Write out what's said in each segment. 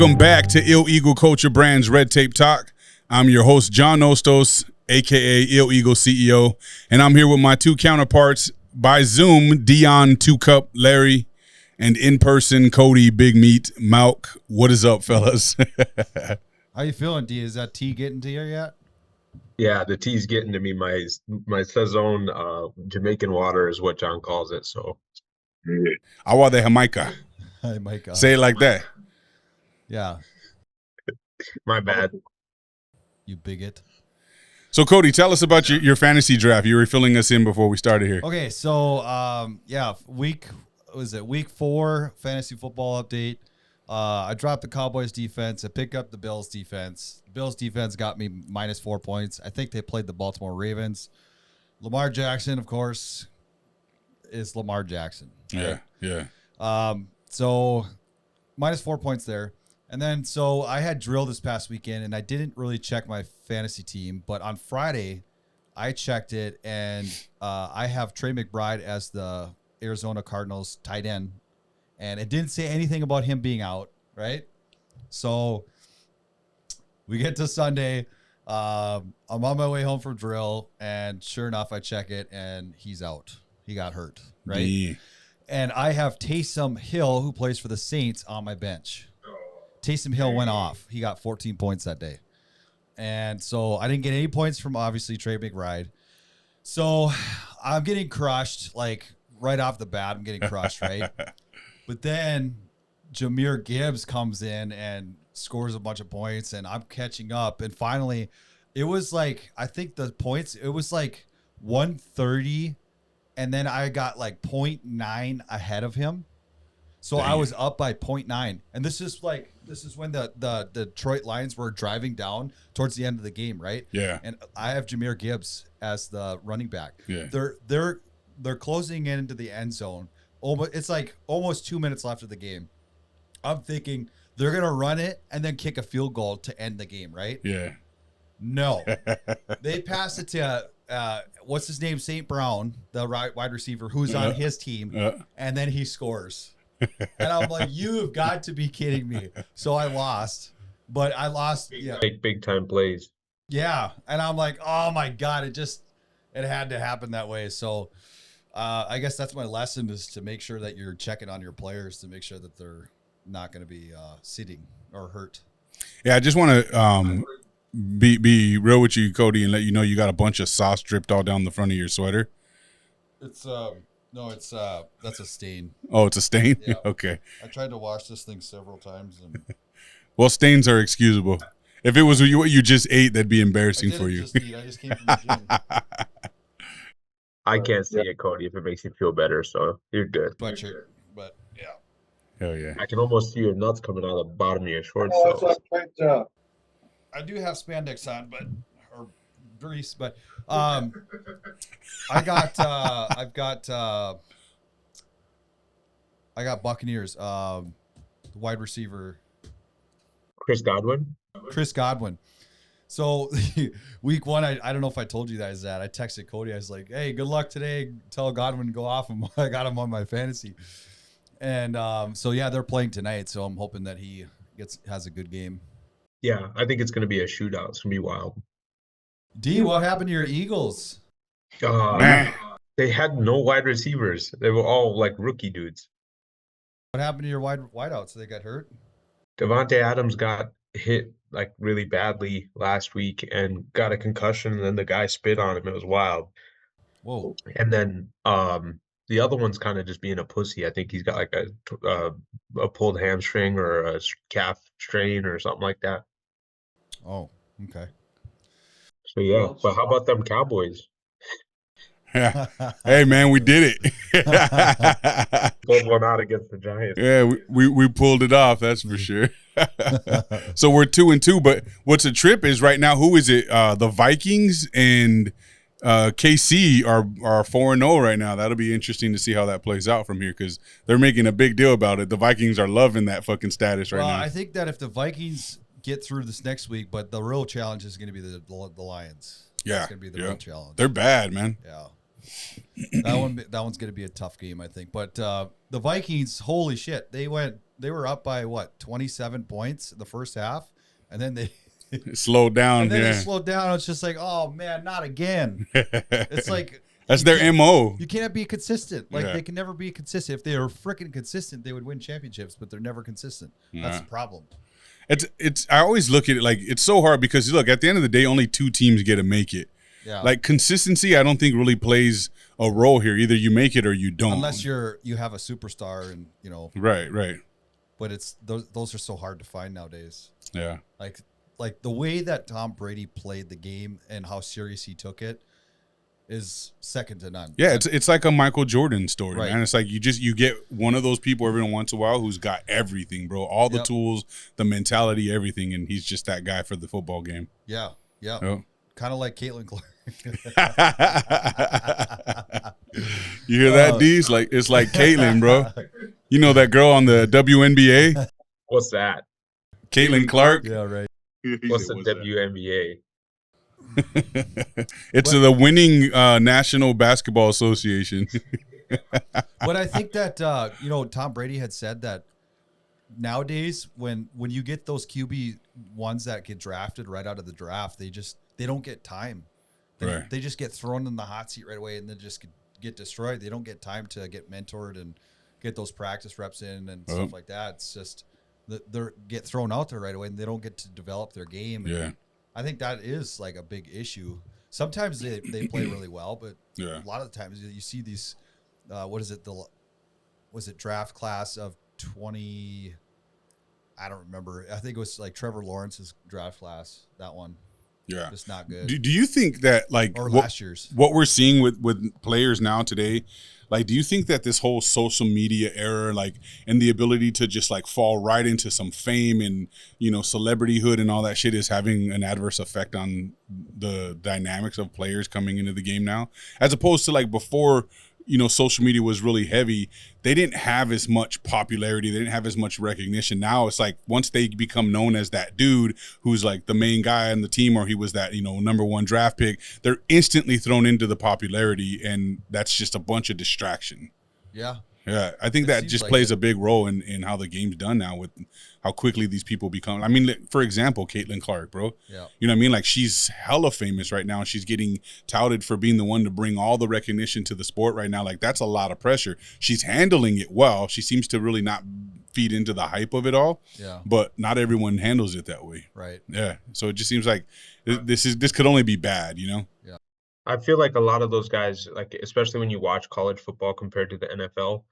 Welcome back to Ill Eagle Culture Brands Red Tape Talk. I'm your host, John Ostos, a.k.a. Ill Eagle CEO, and I'm here with my two counterparts by Zoom, Deion, 2-Cup, Larry, and in person, Cody, Big Meat, Malk. What is up, fellas? How you feeling, D? Is that tea getting to you yet? Yeah, the tea's getting to me. My Saison Jamaican water is what John calls it. So, Agua de Jamaica. Hey, Mike. Say it like that. Yeah, my bad. you bigot. So, Cody, tell us about your fantasy draft. You were filling us in before we started here. Okay, so week 4 fantasy football update. I dropped the Cowboys defense. I picked up the Bills defense. The Bills defense got me -4 points. I think they played the Baltimore Ravens. Lamar Jackson, of course, is Lamar Jackson. Right? Yeah. So -4 points there. And then, so I had drill this past weekend, and I didn't really check my fantasy team. But on Friday, I checked it, and I have Trey McBride as the Arizona Cardinals tight end. And it didn't say anything about him being out, right? So we get to Sunday. I'm on my way home from drill, and sure enough, I check it, and he's out. He got hurt, right? Yeah. And I have Taysom Hill, who plays for the Saints, on my bench. Taysom Hill went off. He got 14 points that day. And so I didn't get any points from, obviously, Trey McBride. So I'm getting crushed, like, right off the bat. I'm getting crushed, right? But then Jahmyr Gibbs comes in and scores a bunch of points, and I'm catching up. And finally, it was like, I think the points, it was like 130, and then I got like 0.9 ahead of him. So I was up by 0.9. And this is when the Detroit Lions were driving down towards the end of the game, right? Yeah. And I have Jahmyr Gibbs as the running back. Yeah. They're closing into the end zone. It's like almost 2 minutes left of the game. I'm thinking they're going to run it and then kick a field goal to end the game, right? Yeah. No. They pass it to, what's his name? St. Brown, the wide receiver, who's on his team, and then he scores. And I'm like, you have got to be kidding me. So I lost. But I lost. Big time plays. Yeah. And I'm like, oh, my God. It had to happen that way. So I guess that's my lesson, is to make sure that you're checking on your players to make sure that they're not going to be sitting or hurt. Yeah, I just want to be real with you, Cody, and let you know you got a bunch of sauce dripped all down the front of your sweater. It's that's a stain. Oh, it's a stain? Yeah. Okay. I tried to wash this thing several times. And Well, stains are excusable. If it was what you just ate, that'd be embarrassing for you. I just came from the gym. I can't see it, Cody, if it makes you feel better. So you're good. But yeah. Hell yeah. I can almost see your nuts coming out of the bottom of your shorts. I do have spandex on, or grease, but I got Buccaneers, wide receiver Chris Godwin. So week 1, I don't know if I told you guys that. I texted Cody. I was like, hey, good luck today. Tell Godwin to go off. And I got him on my fantasy. And so, yeah, they're playing tonight. So I'm hoping that he has a good game. Yeah, I think it's going to be a shootout. It's going to be wild. D, what happened to your Eagles? They had no wide receivers. They were all like rookie dudes. What happened to your wideouts? They got hurt? Devontae Adams got hit like really badly last week and got a concussion, and then the guy spit on him. It was wild. Whoa. And then the other one's kind of just being a pussy. I think he's got like a pulled hamstring or a calf strain or something like that. Oh, okay. So yeah, but how about them Cowboys? Yeah. Hey, man, we did it. Pulled one out against the Giants. Yeah, we pulled it off, that's for sure. So we're 2-2, but what's a trip is right now, who is it? The Vikings and KC are 4-0 right now. That'll be interesting to see how that plays out from here, because they're making a big deal about it. The Vikings are loving that fucking status right now. I think that if the Vikings get through this next week, but the real challenge is going to be the Lions. Yeah, that's going to be the real challenge. They're bad, man. Yeah. That one's going to be a tough game, I think. But the Vikings, holy shit, they were up by what 27 points in the first half, and then they slowed down. and then Yeah, they slowed down. It's just like, oh man, not again. It's like that's their MO. You can't be consistent. Like Yeah. they can never be consistent. If they were freaking consistent, they would win championships, but they're never consistent. That's the problem. It's I always look at it like it's so hard because look, at the end of the day, only 2 teams get to make it. Yeah. Like consistency, I don't think really plays a role here. Either you make it or you don't. Unless you have a superstar and Right. But it's those are so hard to find nowadays. Yeah. Like the way that Tom Brady played the game and how serious he took it is second to none. Yeah, it's like a Michael Jordan story, Right. man. It's like you get one of those people every once in a while who's got everything, bro. All the tools, the mentality, everything, and he's just that guy for the football game. Yeah. Oh. Kind of like Caitlin Clark. You hear that, D? It's like Caitlin, bro. You know that girl on the WNBA? What's that? Caitlin Clark? Yeah, right. What's the WNBA? It's the winning National Basketball Association. But I think that Tom Brady had said that nowadays when you get those QB ones that get drafted right out of the draft, they don't get time. They just get thrown in the hot seat right away and then just get destroyed. They don't get time to get mentored and get those practice reps in and stuff like that. It's just they get thrown out there right away and they don't get to develop their game. Yeah. And I think that is like a big issue. Sometimes they play really well, but a lot of the times you see these, was it draft class of 20? I don't remember. I think it was like Trevor Lawrence's draft class, that one. Yeah. Just not good. Do you think that last year's what we're seeing with players now today, like, do you think that this whole social media era, and the ability to just fall right into some fame and, celebrityhood and all that shit is having an adverse effect on the dynamics of players coming into the game now, as opposed to before, social media was really heavy. They didn't have as much popularity. They didn't have as much recognition. Now it's once they become known as that dude who's the main guy on the team, or he was that, number 1 draft pick, they're instantly thrown into the popularity, and that's just a bunch of distraction. Yeah. Yeah, I think that just plays a big role in how the game's done now with how quickly these people become. I mean, for example, Caitlin Clark, bro. Yeah. You know what I mean? She's hella famous right now. She's getting touted for being the one to bring all the recognition to the sport right now. That's a lot of pressure. She's handling it well. She seems to really not feed into the hype of it all. Yeah. But not everyone handles it that way. Right. Yeah. So it just seems like this could only be bad, Yeah. I feel like a lot of those guys, especially when you watch college football compared to the NFL,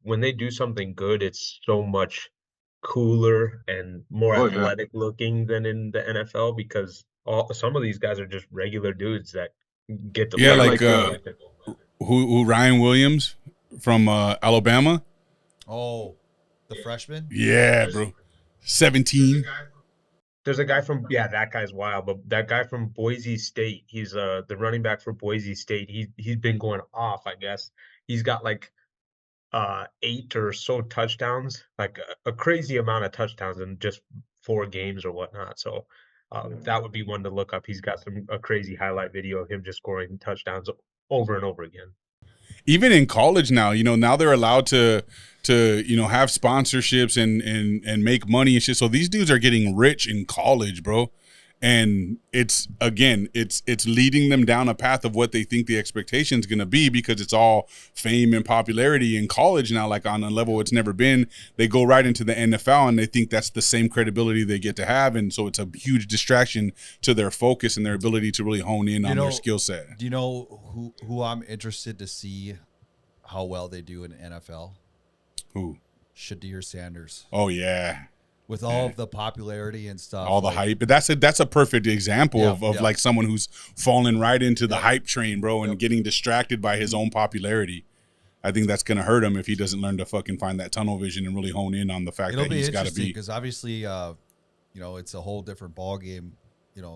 when they do something good, it's so much cooler and more athletic looking than in the NFL, because some of these guys are just regular dudes that get the who Ryan Williams from Alabama. Oh, the freshman? Yeah, bro. 17. There's a guy from that guy's wild, but that guy from Boise State, he's the running back for Boise State. He's been going off, I guess. He's got 8 or so touchdowns, a crazy amount of touchdowns in just 4 games or whatnot. So that would be one to look up. He's got a crazy highlight video of him just scoring touchdowns over and over again. Even in college now, now they're allowed to have sponsorships and make money and shit. So these dudes are getting rich in college, bro. And it's leading them down a path of what they think the expectation is going to be, because it's all fame and popularity in college now, on a level it's never been. They go right into the NFL and they think that's the same credibility they get to have. And so it's a huge distraction to their focus and their ability to really hone in on their skill set. Do you know who I'm interested to see how well they do in the NFL? Who? Shadir Sanders. Oh, yeah. With all of the popularity and stuff, all the hype, but that's a perfect example of someone who's falling right into the hype train, bro, and getting distracted by his own popularity. I think that's gonna hurt him if he doesn't learn to fucking find that tunnel vision and really hone in on the fact that he's got to be. Because obviously, it's a whole different ball game.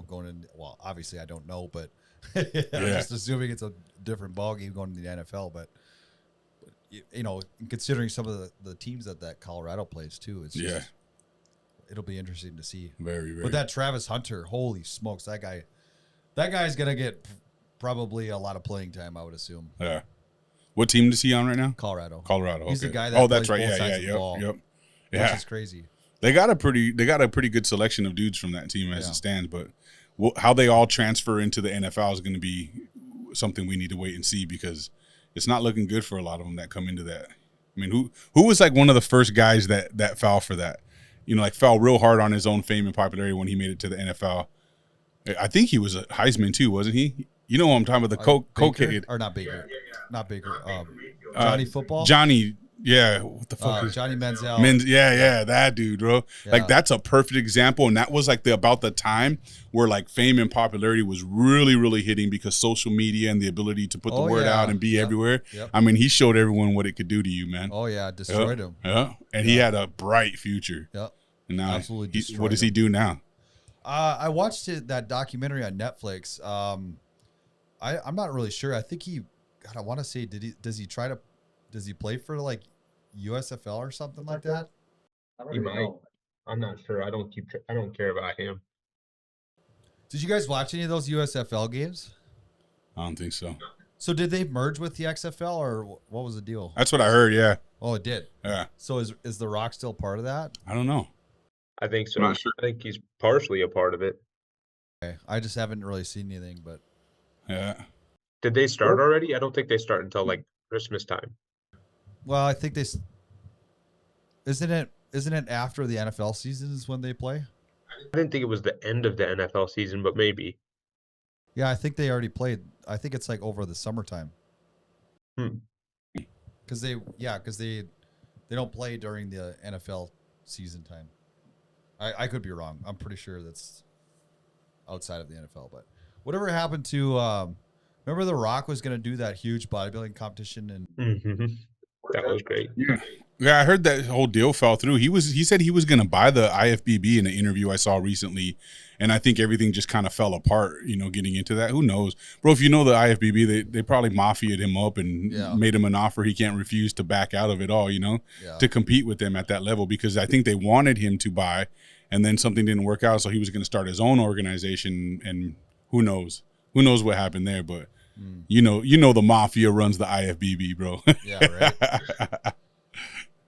Going in. Well, obviously, I don't know, but I'm just assuming it's a different ball game going to the NFL. But considering some of the teams that Colorado plays too, it's just. It'll be interesting to see. Very, very. But that Travis Hunter, holy smokes, that guy's gonna get probably a lot of playing time, I would assume. Yeah. What team is he on right now? Colorado. Colorado. He's the okay. guy that that's plays right. both Yeah, sides of the ball, Yep. which Yeah. is crazy. They got a pretty good selection of dudes from that team as it stands, but how they all transfer into the NFL is going to be something we need to wait and see, because it's not looking good for a lot of them that come into that. I mean, who was like one of the first guys that fell for that? You know, like fell real hard on his own fame and popularity when he made it to the NFL. I think he was a Heisman too, wasn't he? You know what I'm talking about, the cocaine. Or not Baker. Not Baker. Johnny Football? Johnny, yeah. What the fuck is Johnny Manziel. Yeah, that dude, bro. Yeah. Like, that's a perfect example. And that was like about the time where like fame and popularity was really, really hitting, because social media and the ability to put the word out and be everywhere. Yep. I mean, he showed everyone what it could do to you, man. Oh, yeah. Destroyed him. Yeah. And he had a bright future. Yep. And now, Absolutely what does he do now? I watched that documentary on Netflix. I'm not really sure. I think I want to say, does he play for like USFL or something like that? He might. I'm not sure. I don't care about him. Did you guys watch any of those USFL games? I don't think so. So did they merge with the XFL, or what was the deal? That's what I heard, yeah. Oh, it did? Yeah. So is The Rock still part of that? I don't know. I think so. Not sure. I think he's partially a part of it. Okay. I just haven't really seen anything, but Yeah. Did they start already? I don't think they start until like Christmas time. well, I think isn't it after the NFL season is when they play? I didn't think it was the end of the NFL season, but maybe. Yeah, I think they already played. I think it's like over the summertime. Because they don't play during the NFL season time. I could be wrong. I'm pretty sure that's outside of the NFL. But whatever happened to remember The Rock was going to do that huge bodybuilding competition, and That was great. Yeah, I heard that whole deal fell through. He said he was going to buy the IFBB in an interview I saw recently, and I think everything just kind of fell apart, getting into that. Who knows? Bro, if you know the IFBB, they probably mafiaed him up and made him an offer he can't refuse to back out of it all, to compete with them at that level, because I think they wanted him to buy, and then something didn't work out, so he was going to start his own organization, and who knows? Who knows what happened there, but you know the mafia runs the IFBB, bro. Yeah, right.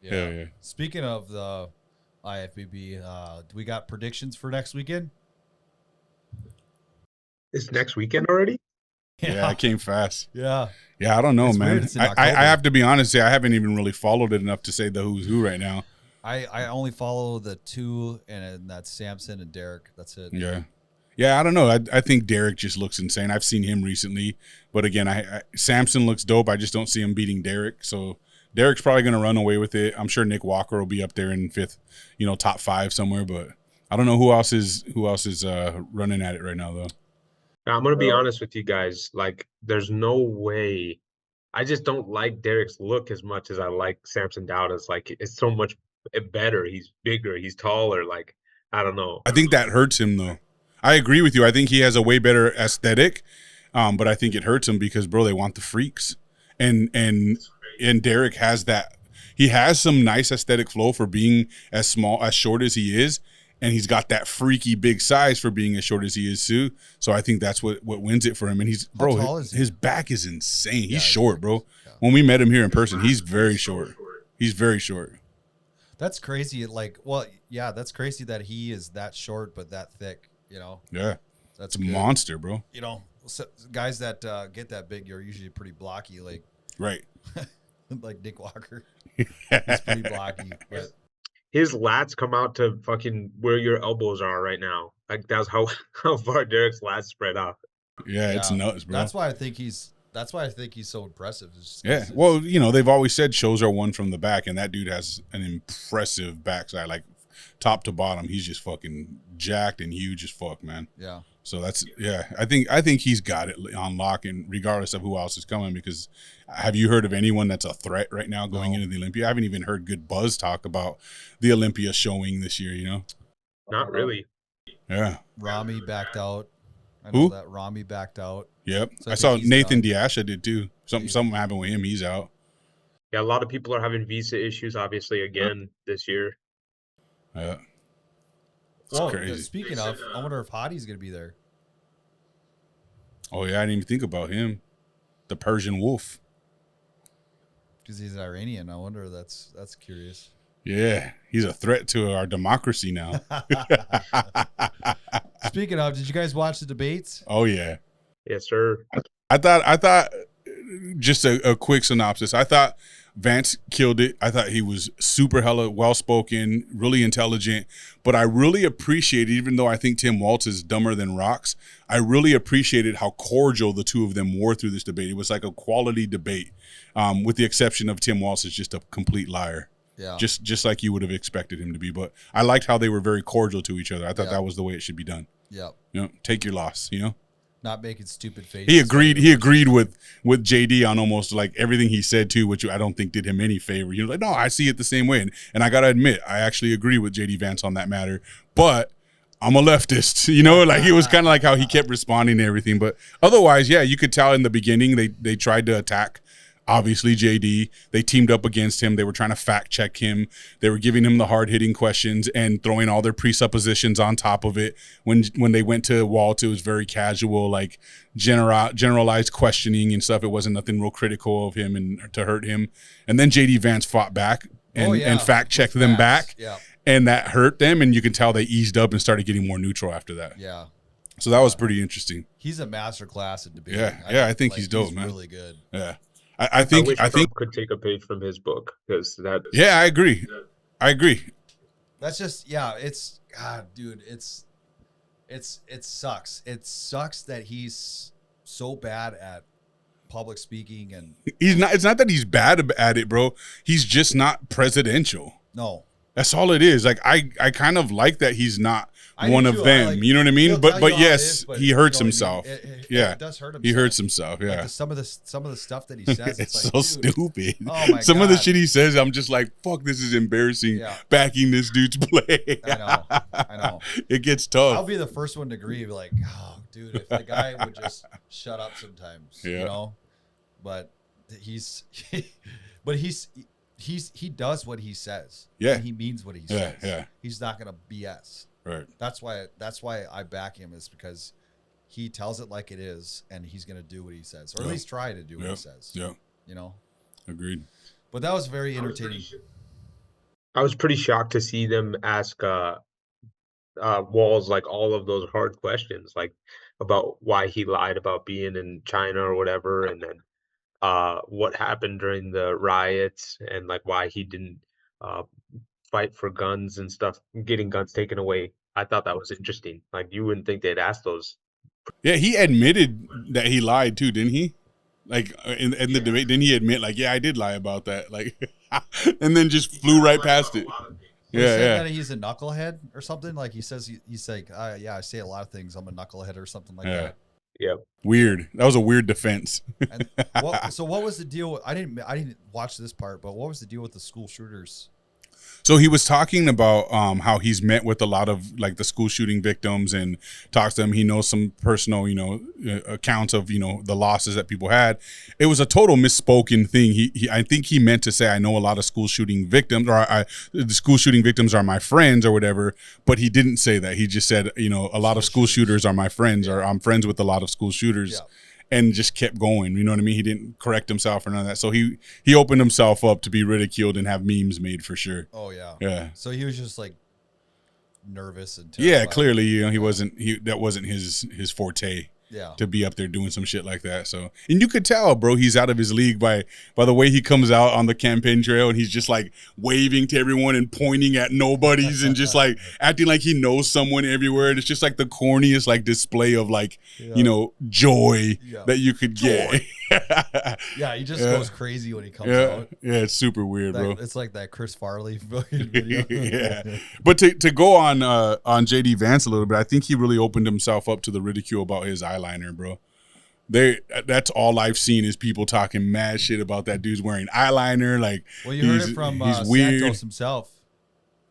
Yeah. Speaking of the IFBB, we got predictions for next weekend? It's next weekend already? Yeah, it came fast. Yeah. Yeah, I don't know, It's man. weird, it's in I October. have to be honest, I haven't even really followed it enough to say the who's who right now. I only follow the two, and that's Samson and Derek. That's it. Yeah, I don't know. I think Derek just looks insane. I've seen him recently, but again, Samson looks dope. I just don't see him beating Derek. So Derek's probably going to run away with it. I'm sure Nick Walker will be up there in fifth, top five somewhere. But I don't know who else is running at it right now, though. Now, I'm going to be honest with you guys. Like, there's no way. I just don't like Derek's look as much as I like Samson Dowda's. Like, it's so much better. He's bigger. He's taller. Like, I don't know. I think that hurts him, though. I agree with you. I think he has a way better aesthetic, but I think it hurts him because, bro, they want the freaks, and Derek has that. He has some nice aesthetic flow for being as short as he is, and he's got that freaky big size for being as short as he is too. So I think that's what wins it for him. And How tall is he? His back is insane. He's short, bro. Yeah. When we met him here in person, he's very short. He's very short. That's crazy. That's crazy that he is that short but that thick. Yeah, that's a monster, bro. Guys that get that big are usually pretty blocky, like right, like Nick Walker. He's pretty blocky, but his lats come out to fucking where your elbows are right now. Like, that's how far Derek's lats spread out. Yeah, it's nuts, bro. That's why I think he's so impressive. Well, they've always said shows are won from the back, and that dude has an impressive backside, like top to bottom. He's just fucking jacked and huge as fuck, man. Yeah. So I think he's got it on lock, and regardless of who else is coming, because have you heard of anyone that's a threat right now going into the Olympia? I haven't even heard good buzz talk about the Olympia showing this year, Not really. Yeah. Rami backed out. I know that Rami backed out. Yep. So I saw Nathan Diasha did too. Something happened with him. He's out. Yeah, a lot of people are having visa issues, obviously, again this year. Yeah. Well, speaking of, I wonder if Hottie's going to be there. Oh yeah, I didn't even think about him. The Persian wolf. Because he's Iranian. I wonder. That's curious. Yeah, he's a threat to our democracy now. Speaking of, did you guys watch the debates? Oh yeah. Yes, sir. I thought just a quick synopsis. I thought Vance killed it. I thought he was super hella well-spoken, really intelligent, but I really appreciated, even though I think Tim Walz is dumber than rocks, I really appreciated how cordial the two of them were through this debate. It was like a quality debate, with the exception of Tim Walz is just a complete liar. Yeah. Just like you would have expected him to be. But I liked how they were very cordial to each other. I thought that was the way it should be done. Yeah. Take your loss, Not making stupid faces. He agreed with JD on almost like everything he said too, which I don't think did him any favor. He was like, no, I see it the same way. And I got to admit, I actually agree with JD Vance on that matter. But I'm a leftist, like it was kind of like how he kept responding to everything. But otherwise, yeah, you could tell in the beginning they tried to attack, obviously, JD. They teamed up against him. They were trying to fact check him. They were giving him the hard hitting questions and throwing all their presuppositions on top of it. When they went to Walt, it was very casual, like generalized questioning and stuff. It wasn't nothing real critical of him and to hurt him. And then JD Vance fought back and fact checked them back. Yeah. And that hurt them. And you can tell they eased up and started getting more neutral after that. Yeah. So that was pretty interesting. He's a master class at debating. Yeah. I think he's dope, man. Really good. Yeah. I think Trump could take a page from his book because that. Yeah, I agree. That's just it's God, dude. It sucks. It sucks that he's so bad at public speaking and he's not. It's not that he's bad at it, bro. He's just not presidential. No, that's all it is. Like I kind of like that he's not one of them. You know what I mean? But yes, he hurts himself. It does hurt himself. He hurts himself. Yeah. Like some of the stuff that he says, it's like, so stupid. Oh my some God. of the shit he says, I'm just like, fuck, this is embarrassing. Yeah. Backing this dude's play. I know. It gets tough. I'll be the first one to agree. Like, oh, dude, if the guy would just shut up sometimes, But he does what he says. Yeah. And he means what he says. Yeah. He's not gonna BS. Right. That's why I back him, is because he tells it like it is, and he's gonna do what he says, or at least try to do what he says. Yeah. Agreed. But that was very entertaining. I was pretty shocked to see them ask Walls like all of those hard questions, like about why he lied about being in China or whatever, and then what happened during the riots, and like why he didn't fight for guns and stuff, getting guns taken away. I thought that was interesting. Like, you wouldn't think they'd ask those. Yeah, he admitted that he lied too, didn't he? Like in the debate, didn't he admit like, yeah, I did lie about that, like, and then just flew right past it. He said that he's a knucklehead or something. Like he says, he's like, yeah, I say a lot of things. I'm a knucklehead or something like that. Yeah. Weird. That was a weird defense. And so what was the deal? I didn't watch this part, but what was the deal with the school shooters? So he was talking about how he's met with a lot of like the school shooting victims and talks to them. He knows some personal, accounts of, the losses that people had. It was a total misspoken thing. I think he meant to say, I know a lot of school shooting victims, or the school shooting victims are my friends or whatever. But he didn't say that. He just said, a lot of school shooters are my friends, or I'm friends with a lot of school shooters. Yeah. And just kept going, you know what I mean? He didn't correct himself or none of that. So he opened himself up to be ridiculed and have memes made for sure. Oh yeah. Yeah. So he was just like nervous and terrified. Yeah, clearly, that wasn't his forte. Yeah. To be up there doing some shit like that. So, and you could tell, bro, he's out of his league by the way he comes out on the campaign trail and he's just like waving to everyone and pointing at nobodies and just like acting like he knows someone everywhere. And it's just like the corniest like display of like, joy that you could get. Yeah, he just goes crazy when he comes out. Yeah, it's super weird, bro. It's like that Chris Farley video. Yeah. But to go on JD Vance a little bit, I think he really opened himself up to the ridicule about his eyeliner, bro. That's all I've seen is people talking mad shit about that dude's wearing eyeliner. Like, well, you heard it from weird. Santos himself.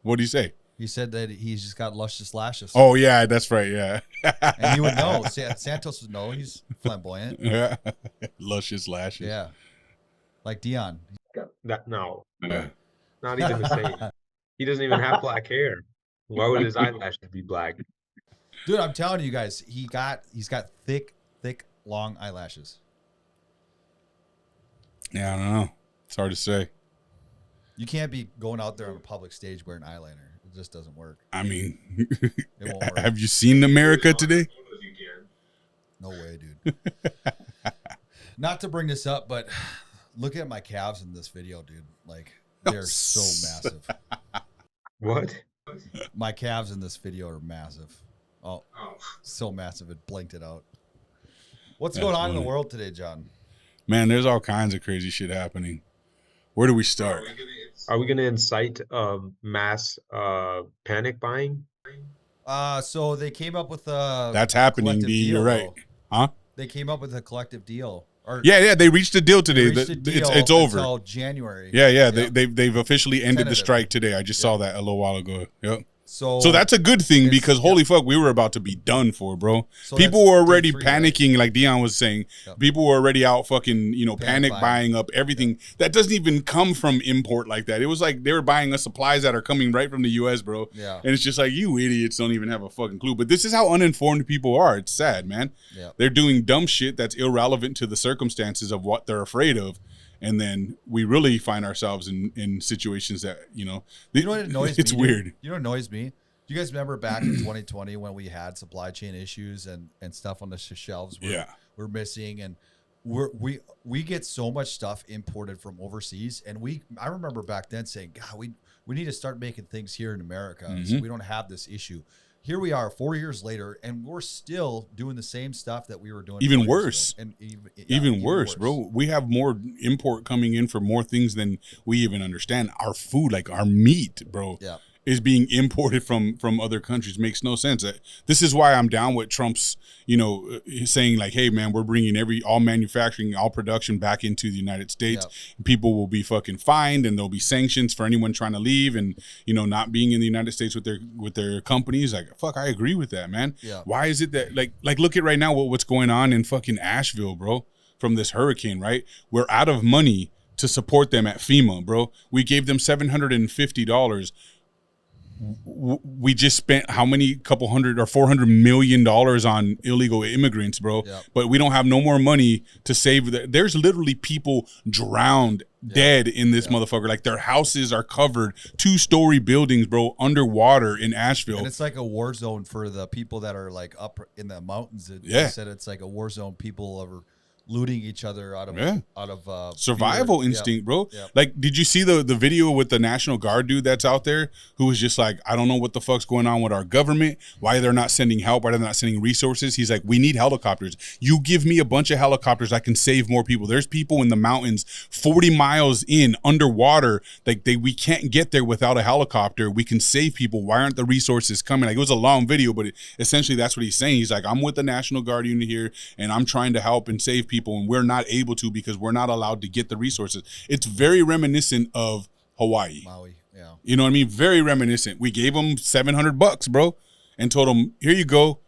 What did he say? He said that he's just got luscious lashes. Oh yeah, that's right. Yeah, and you would know. Santos would know. He's flamboyant. Yeah, luscious lashes. Yeah, like Deion. No, not even the same. He doesn't even have black hair. Why would his eyelashes be black? Dude, I'm telling you guys, he's got thick long eyelashes? Yeah, I don't know. It's hard to say. You can't be going out there on a public stage wearing eyeliner. It just doesn't work. I mean, It won't work. have you seen America today? No way, dude. Not to bring this up, but look at my calves in this video, dude. Like, they're so massive. What? My calves in this video are massive. Oh, so massive. It blinked it out. What's That's going on in the funny. world today, John? Man, there's all kinds of crazy shit happening. Where do we start? Are we gonna incite mass panic buying? So they came up with a That's happening, collective D. deal, You're right. though. Huh? They came up with a collective deal. Or Yeah, they reached a deal today. they reached a deal It's over. until January. Yeah. Yep. They've officially ended the Tentative. strike today. I just saw that a little while ago. Yep. So So that's a good thing it's- because holy fuck, we were about to be done for, bro. So People that's were day already 3, right? panicking, like Deion was saying. Yep. People were already out fucking, Panic panic buying. buying up everything that doesn't even come from import like that. It was like they were buying us supplies that are coming right from the US, bro. Yeah. And it's just like, you idiots don't even have a fucking clue. But this is how uninformed people are. It's sad, man. Yeah. They're doing dumb shit that's irrelevant to the circumstances of what they're afraid of. And then we really find ourselves in situations that, You know what annoys me? it's dude? weird. You know what annoys me? Do you guys remember back in 2020 when we had supply chain issues and stuff on the shelves we're missing, and we get so much stuff imported from overseas, and I remember back then saying, God, we need to start making things here in America so we don't have this issue. Here we are 4 years later, and we're still doing the same stuff that we were doing. Even 4 years worse. ago. And Even worse, bro. We have more import coming in for more things than we even understand. Our food, like our meat, bro, Yeah. is being imported from other countries. Makes no sense. This is why I'm down with Trump's, saying like, hey, man, we're bringing all manufacturing, all production back into the United States. Yeah. People will be fucking fined, and there'll be sanctions for anyone trying to leave and, not being in the United States with their companies. Like, fuck, I agree with that, man. Yeah. Why is it that, like look at right now what's going on in fucking Asheville, bro, from this hurricane, right? We're out of money to support them at FEMA, bro. We gave them $750. We just spent how many couple hundred or $400 million on illegal immigrants, bro. Yeah. But we don't have no more money to save. There's literally people drowned, dead in this motherfucker. Like their houses are covered, 2-story buildings, bro, underwater in Asheville. And it's like a war zone for the people that are like up in the mountains. Yeah. They said it's like a war zone. People are looting each other out of survival fear. instinct, bro. Yeah. Like, did you see the video with the National Guard dude that's out there who was just like, I don't know what the fuck's going on with our government, why they're not sending help, why they're not sending resources. He's like, we need helicopters. You give me a bunch of helicopters, I can save more people. There's people in the mountains 40 miles in underwater, like we can't get there without a helicopter. We can save people. Why aren't the resources coming? Like, it was a long video, but essentially that's what he's saying. He's like, I'm with the National Guard unit here and I'm trying to help and save people, and we're not able to because we're not allowed to get the resources. It's very reminiscent of Hawaii. Maui, yeah. You know what I mean? Very reminiscent. We gave them $700, bro, and told them, here you go.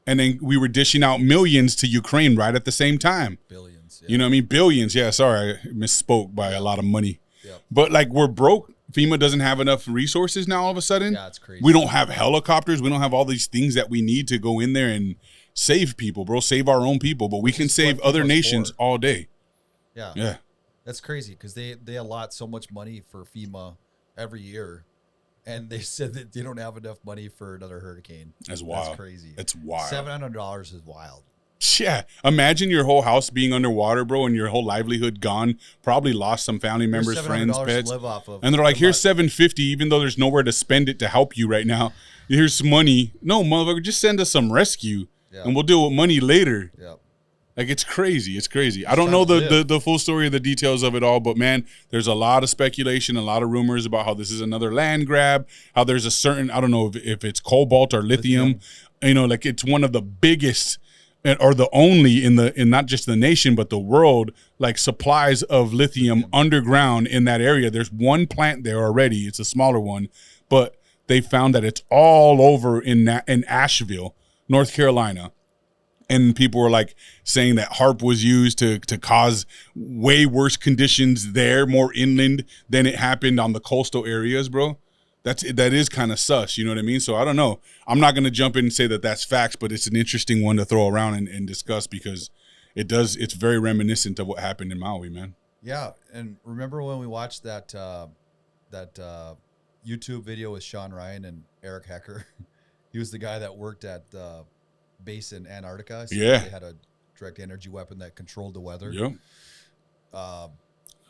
And then we were dishing out millions to Ukraine right at the same time. Billions. Yeah. You know what I mean? Billions. Yeah, sorry, I misspoke by a lot of money. Yeah. But like, we're broke. FEMA doesn't have enough resources now all of a sudden. Yeah, it's crazy. We don't have helicopters. We don't have all these things that we need to go in there and save people, bro. Save our own people. But we can is save what other FEMA's nations for. all day. Yeah. Yeah. That's crazy because they allot so much money for FEMA every year, and they said that they don't have enough money for another hurricane. That's wild. That's crazy. That's wild. $700 is wild. Yeah. Imagine your whole house being underwater, bro, and your whole livelihood gone. Probably lost some family members, Here's friends, $700 pets. to live off of. And they're like, a here's month. $750, even though there's nowhere to spend it to help you right now. Here's some money. No, motherfucker, just send us some rescue, Yeah. and we'll deal with money later. Yeah. Like, it's crazy. It's crazy. I don't know trying to the full story of the details of it all, but man, there's a lot of speculation, a lot of rumors about how this is another land grab, how there's a certain, I don't know if it's cobalt or lithium. Like it's one of the biggest or the only in not just the nation, but the world, like supplies of lithium underground in that area. There's one plant there already. It's a smaller one, but they found that it's all over in Asheville, North Carolina. And people were like saying that HARP was used to cause way worse conditions there, more inland than it happened on the coastal areas, bro. That is kind of sus, you know what I mean? So I don't know. I'm not going to jump in and say that that's facts, but it's an interesting one to throw around and discuss because it's very reminiscent of what happened in Maui, man. Yeah, and remember when we watched that YouTube video with Sean Ryan and Eric Hecker? He was the guy that worked at the base in Antarctica. So Yeah. They had a direct energy weapon that controlled the weather. Yep.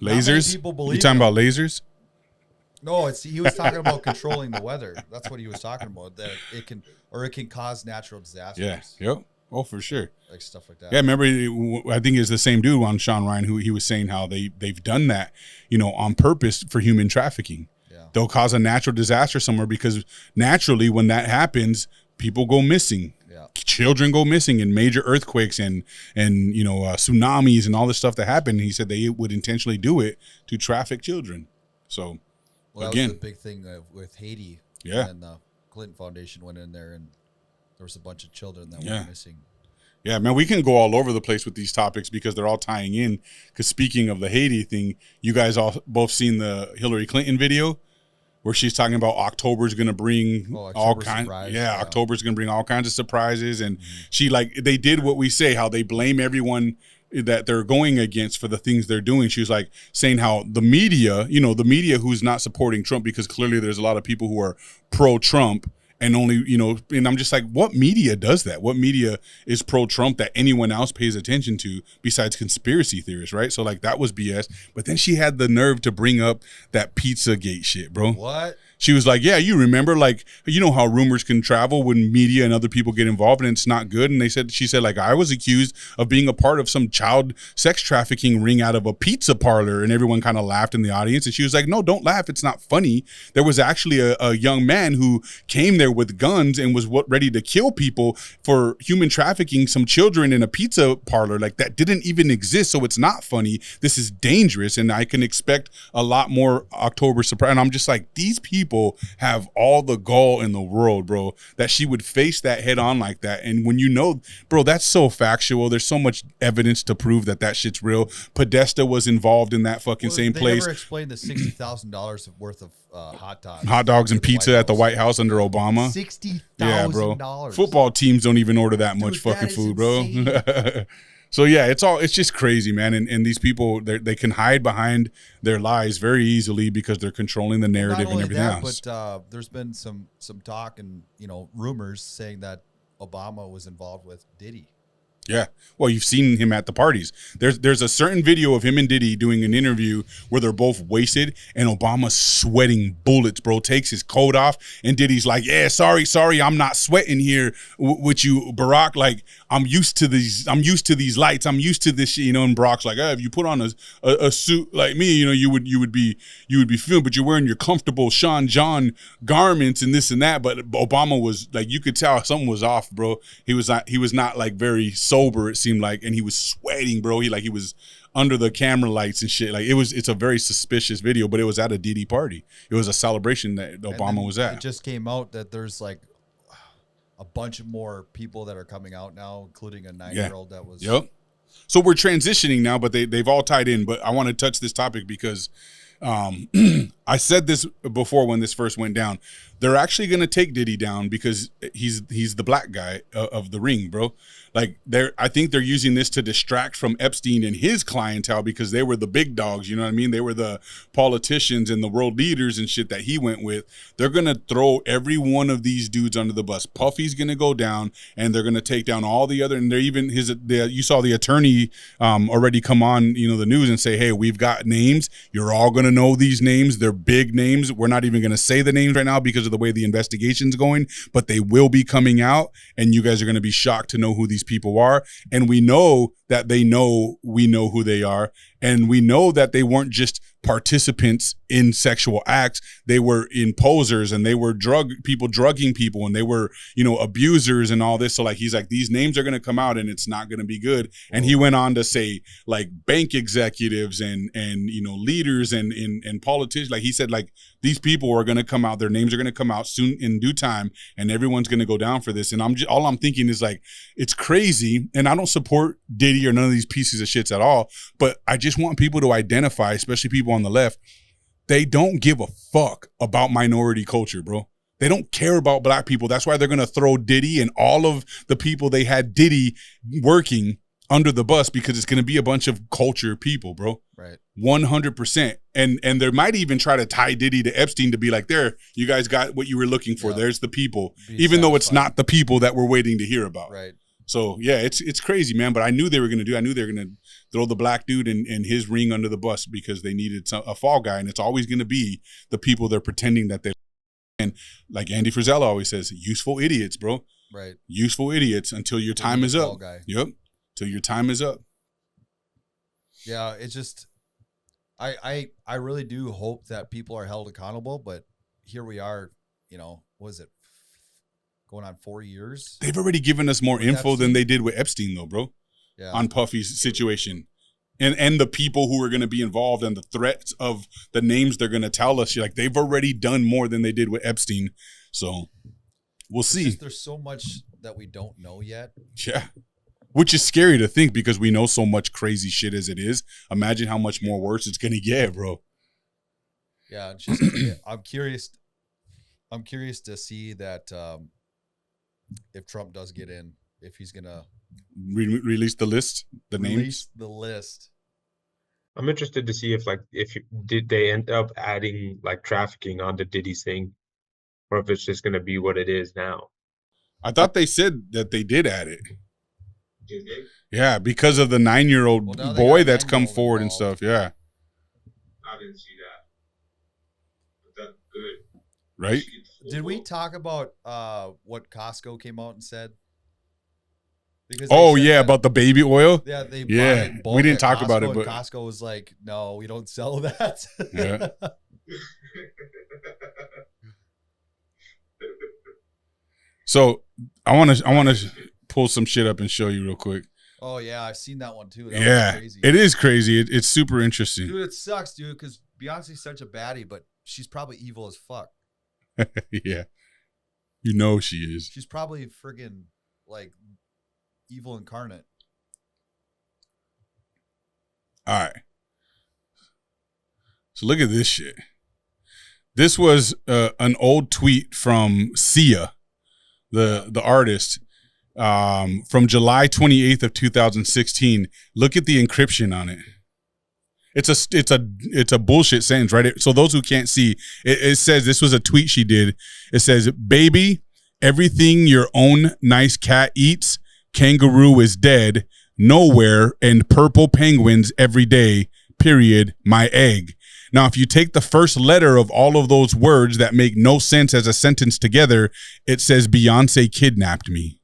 Lasers? You talking about lasers? No, he was talking about controlling the weather. That's what he was talking about. That it can cause natural disasters. Yeah. Yep. Oh, for sure. Like stuff like that. Yeah, remember, I think it's the same dude on Sean Ryan who he was saying how they've done that, on purpose for human trafficking. Yeah. They'll cause a natural disaster somewhere because naturally when that happens, people go missing. Yeah. Children go missing in major earthquakes and tsunamis and all this stuff that happened. He said they would intentionally do it to traffic children. So, that again, was the big thing with Haiti. Yeah. And the Clinton Foundation went in there, and there was a bunch of children that Yeah. were missing. Yeah, man, we can go all over the place with these topics because they're all tying in. Because speaking of the Haiti thing, you guys all both seen the Hillary Clinton video where she's talking about October's going to bring all kinds. Yeah, October's going to bring all kinds of surprises, and she they did what we say, how they blame everyone that they're going against for the things they're doing. She was like saying how the media, the media who's not supporting Trump, because clearly there's a lot of people who are pro-Trump. And only, and I'm just like, what media does that? What media is pro-Trump that anyone else pays attention to besides conspiracy theorists, right? So, that was BS. But then she had the nerve to bring up that Pizzagate shit, bro. What? She was like, yeah, you remember, how rumors can travel when media and other people get involved and it's not good. And she said, I was accused of being a part of some child sex trafficking ring out of a pizza parlor. And everyone kind of laughed in the audience. And she was like, no, don't laugh. It's not funny. There was actually a young man who came there with guns and was ready to kill people for human trafficking some children in a pizza parlor. That didn't even exist. So it's not funny. This is dangerous. And I can expect a lot more October surprise. And I'm just like, these people have all the gall in the world, bro, that she would face that head on like that. And when bro, that's so factual. There's so much evidence to prove that shit's real. Podesta was involved in that fucking same place. They never explained the $60,000 worth of hot dogs and pizza at the White House under Obama. $60,000. Yeah, bro. Football teams don't even order that much fucking food, bro. So yeah, it's just crazy, man. And these people, they can hide behind their lies very easily because they're controlling the narrative and everything else. But there's been some talk and rumors saying that Obama was involved with Diddy. Yeah. Well, you've seen him at the parties. There's a certain video of him and Diddy doing an interview where they're both wasted and Obama's sweating bullets, bro. Takes his coat off and Diddy's like, yeah, sorry, I'm not sweating here with you, Barack. I'm used to these lights. I'm used to this shit, and Barack's like, if you put on a suit like me, you would be filmed, but you're wearing your comfortable Sean John garments and this and that. But Obama was you could tell something was off, bro. He was not very sober, it seemed like, and he was sweating, bro. He was under the camera lights and shit. It's a very suspicious video, but it was at a Diddy party. It was a celebration that Obama was at. It just came out that there's a bunch of more people that are coming out now, including a 9-year-old that was. Yep. So we're transitioning now, but they've all tied in. But I want to touch this topic because I said this before when this first went down. They're actually going to take Diddy down because he's the black guy of the ring, bro. I think they're using this to distract from Epstein and his clientele because they were the big dogs, you know what I mean? They were the politicians and the world leaders and shit that he went with. They're going to throw every one of these dudes under the bus. Puffy's going to go down and they're going to take down all the other, and they're even you saw the attorney already come on, the news and say, hey, we've got names. You're all going to know these names. They're big names. We're not even going to say the names right now because of the way the investigation's going, but they will be coming out and you guys are going to be shocked to know who these people are. And we know that we know who they are. And we know that they weren't just participants in sexual acts. They were imposers and they were drugging people and they were, abusers and all this. So he's like, these names are going to come out and it's not going to be good. And he went on to say bank executives and leaders and politicians. He said, these people are going to come out. Their names are going to come out soon in due time and everyone's going to go down for this. And all I'm thinking is it's crazy. And I don't support Diddy or none of these pieces of shits at all. But I just want people to identify, especially people on the left, they don't give a fuck about minority culture, bro. They don't care about black people. That's why they're going to throw Diddy and all of the people they had Diddy working under the bus because it's going to be a bunch of culture people, bro. Right. 100%. And there might even try to tie Diddy to Epstein to be like, there, you guys got what you were looking for. Yeah. There's the people, Be even though it's satisfied. not the people that we're waiting to hear about. Right. So yeah, it's crazy, man. But I knew they were going to do. I knew they were going to throw the black dude and his ring under the bus because they needed a fall guy, and it's always going to be the people they're pretending that they. And like Andy Frisella always says, useful idiots, bro. Right. Useful idiots until your time is up. Guy. Yep. Till your time is up. Yeah, it's just I really do hope that people are held accountable, but here we are, what is it? Going on 4 years. They've already given us more With info Epstein? than they did with Epstein, though, bro. Yeah. On Puffy's situation. And the people who are going to be involved and the threats of the names they're going to tell us. Like, they've already done more than they did with Epstein. So we'll see. There's so much that we don't know yet. Yeah. Which is scary to think because we know so much crazy shit as it is. Imagine how much more worse it's going to get, bro. Yeah, just I'm curious to see that if Trump does get in, if he's gonna Release the list, the names. release the list. I'm interested to see if did they end up adding like trafficking onto Diddy's thing, or if it's just gonna be what it is now. I thought they said that they did add it. Did they? Yeah, because of the 9-year-old Well, now they boy got a that's come 9-year-old forward and involved. stuff. Yeah. I didn't see that. But that's good. Right? Did we talk about what Costco came out and said? Because Oh, they said yeah, that- about the baby oil. yeah, they bought Yeah, it in bulk we didn't at talk about it, Costco, and but- Costco was like, no, we don't sell that. Yeah. So I want to pull some shit up and show you real quick. Oh yeah, I've seen that one too. That was Yeah, crazy. it is crazy. It's super interesting. Dude, it sucks, dude, because Beyonce's such a baddie, but she's probably evil as fuck. Yeah, you know she is. She's probably friggin' like evil incarnate. All right. So look at this shit. This was an old tweet from Sia, the artist, from July 28th of 2016. Look at the encryption on it. It's a bullshit sentence, right? So those who can't see, it says, this was a tweet she did. It says, "Baby, everything your own nice cat eats, kangaroo is dead, nowhere, and purple penguins every day, period, my egg." Now, if you take the first letter of all of those words that make no sense as a sentence together, it says Beyonce kidnapped me.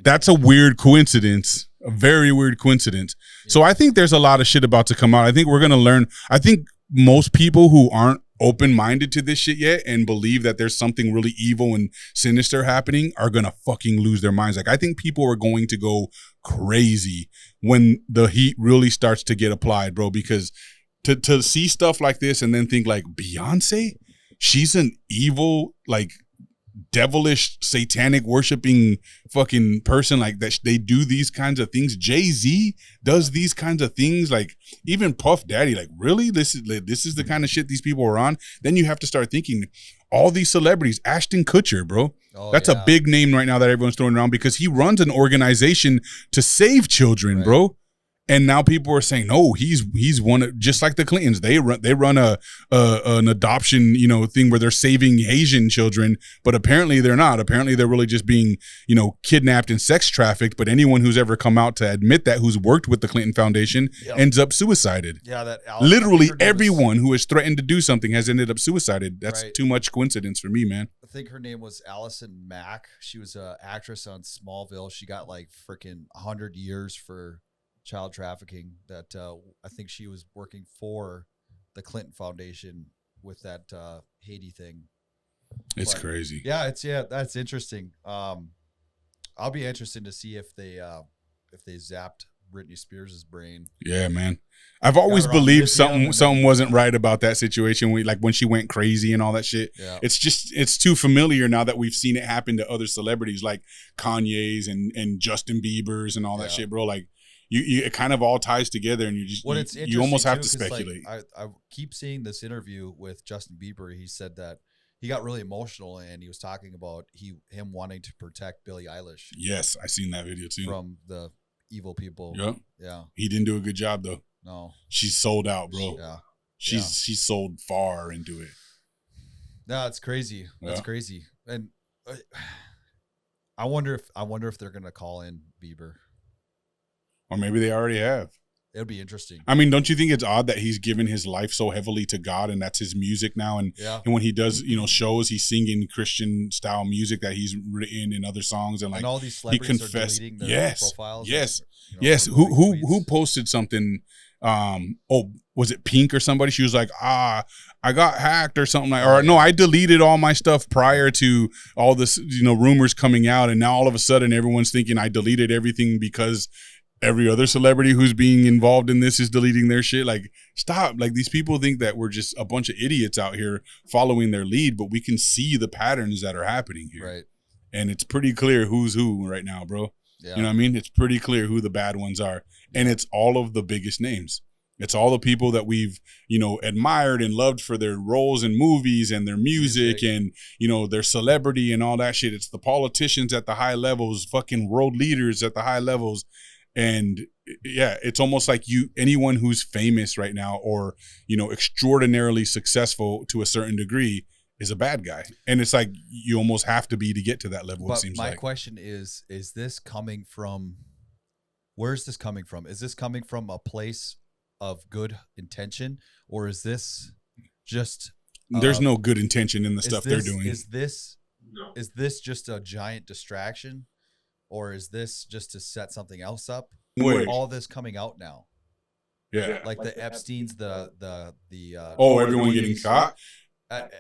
That's a weird coincidence, a very weird coincidence. So I think there's a lot of shit about to come out. I think we're going to learn. I think most people who aren't open-minded to this shit yet and believe that there's something really evil and sinister happening are going to fucking lose their minds. Like, I think people are going to go crazy when the heat really starts to get applied, bro, because to see stuff like this and then think like, Beyonce, she's an evil, like, devilish, satanic worshiping fucking person, like that. They do these kinds of things. Jay-Z does these kinds of things. Like, even Puff Daddy, like, really, this is the kind of shit these people are on. Then you have to start thinking, all these celebrities, Ashton Kutcher, bro. Oh, That's yeah. a big name right now that everyone's throwing around because he runs an organization to save children, Right. bro. And now people are saying, no, he's one of, just like the Clintons. They run an adoption, thing where they're saving Asian children, but apparently they're not. Apparently they're really just being, kidnapped and sex trafficked. But anyone who's ever come out to admit that, who's worked with the Clinton Foundation, Yep. ends up suicided. Yeah, that Literally her name was- everyone who has threatened to do something has ended up suicided. That's Right. too much coincidence for me, man. I think her name was Allison Mack. She was an actress on Smallville. She got like freaking 100 years for child trafficking. That I think she was working for the Clinton Foundation with that Haiti thing. It's But, crazy. Yeah, that's interesting. I'll be interested to see if they zapped Britney Spears' brain. Yeah, man. I've always her on believed lithium and something wasn't right about that situation. When she went crazy and all that shit. Yeah. It's too familiar now that we've seen it happen to other celebrities like Kanye's and Justin Bieber's and all that Yeah. shit, bro. Like it kind of all ties together, and you almost have to speculate. I keep seeing this interview with Justin Bieber. He said that he got really emotional, and he was talking about him wanting to protect Billie Eilish. Yes, I seen that video too. From the evil people. Yep. Yeah. He didn't do a good job though. No. She's sold out, bro. Yeah. She's sold far into it. No, it's crazy. That's crazy. And I wonder if they're gonna call in Bieber, or maybe they already have. It'll be interesting. I mean, don't you think it's odd that he's given his life so heavily to God, and that's his music now? And when he does, shows, he's singing Christian style music that he's written in other songs, and like all these celebrities he confessed. Are deleting their profiles. Yes. Who posted something? Was it Pink or somebody? She was like, I got hacked or something like, or no, I deleted all my stuff prior to all this, rumors coming out, and now all of a sudden everyone's thinking I deleted everything because every other celebrity who's being involved in this is deleting their shit. Like, stop. Like, these people think that we're just a bunch of idiots out here following their lead, but we can see the patterns that are happening here. Right. And it's pretty clear who's who right now, bro. Yeah. You know what I mean? It's pretty clear who the bad ones are. And it's all of the biggest names. It's all the people that we've, admired and loved for their roles in movies and their music and, their celebrity and all that shit. It's the politicians at the high levels, fucking world leaders at the high levels. And yeah, it's almost like anyone who's famous right now or, extraordinarily successful to a certain degree is a bad guy. And it's like you almost have to be to get to that level, but it seems like. My question is this coming from, where's this coming from? Is this coming from a place of good intention, or is this just... There's no good intention in the stuff they're doing. Is this just a giant distraction? Or is this just to set something else up? Wait. All this coming out now. Yeah. Like the Epstein's, everyone getting caught?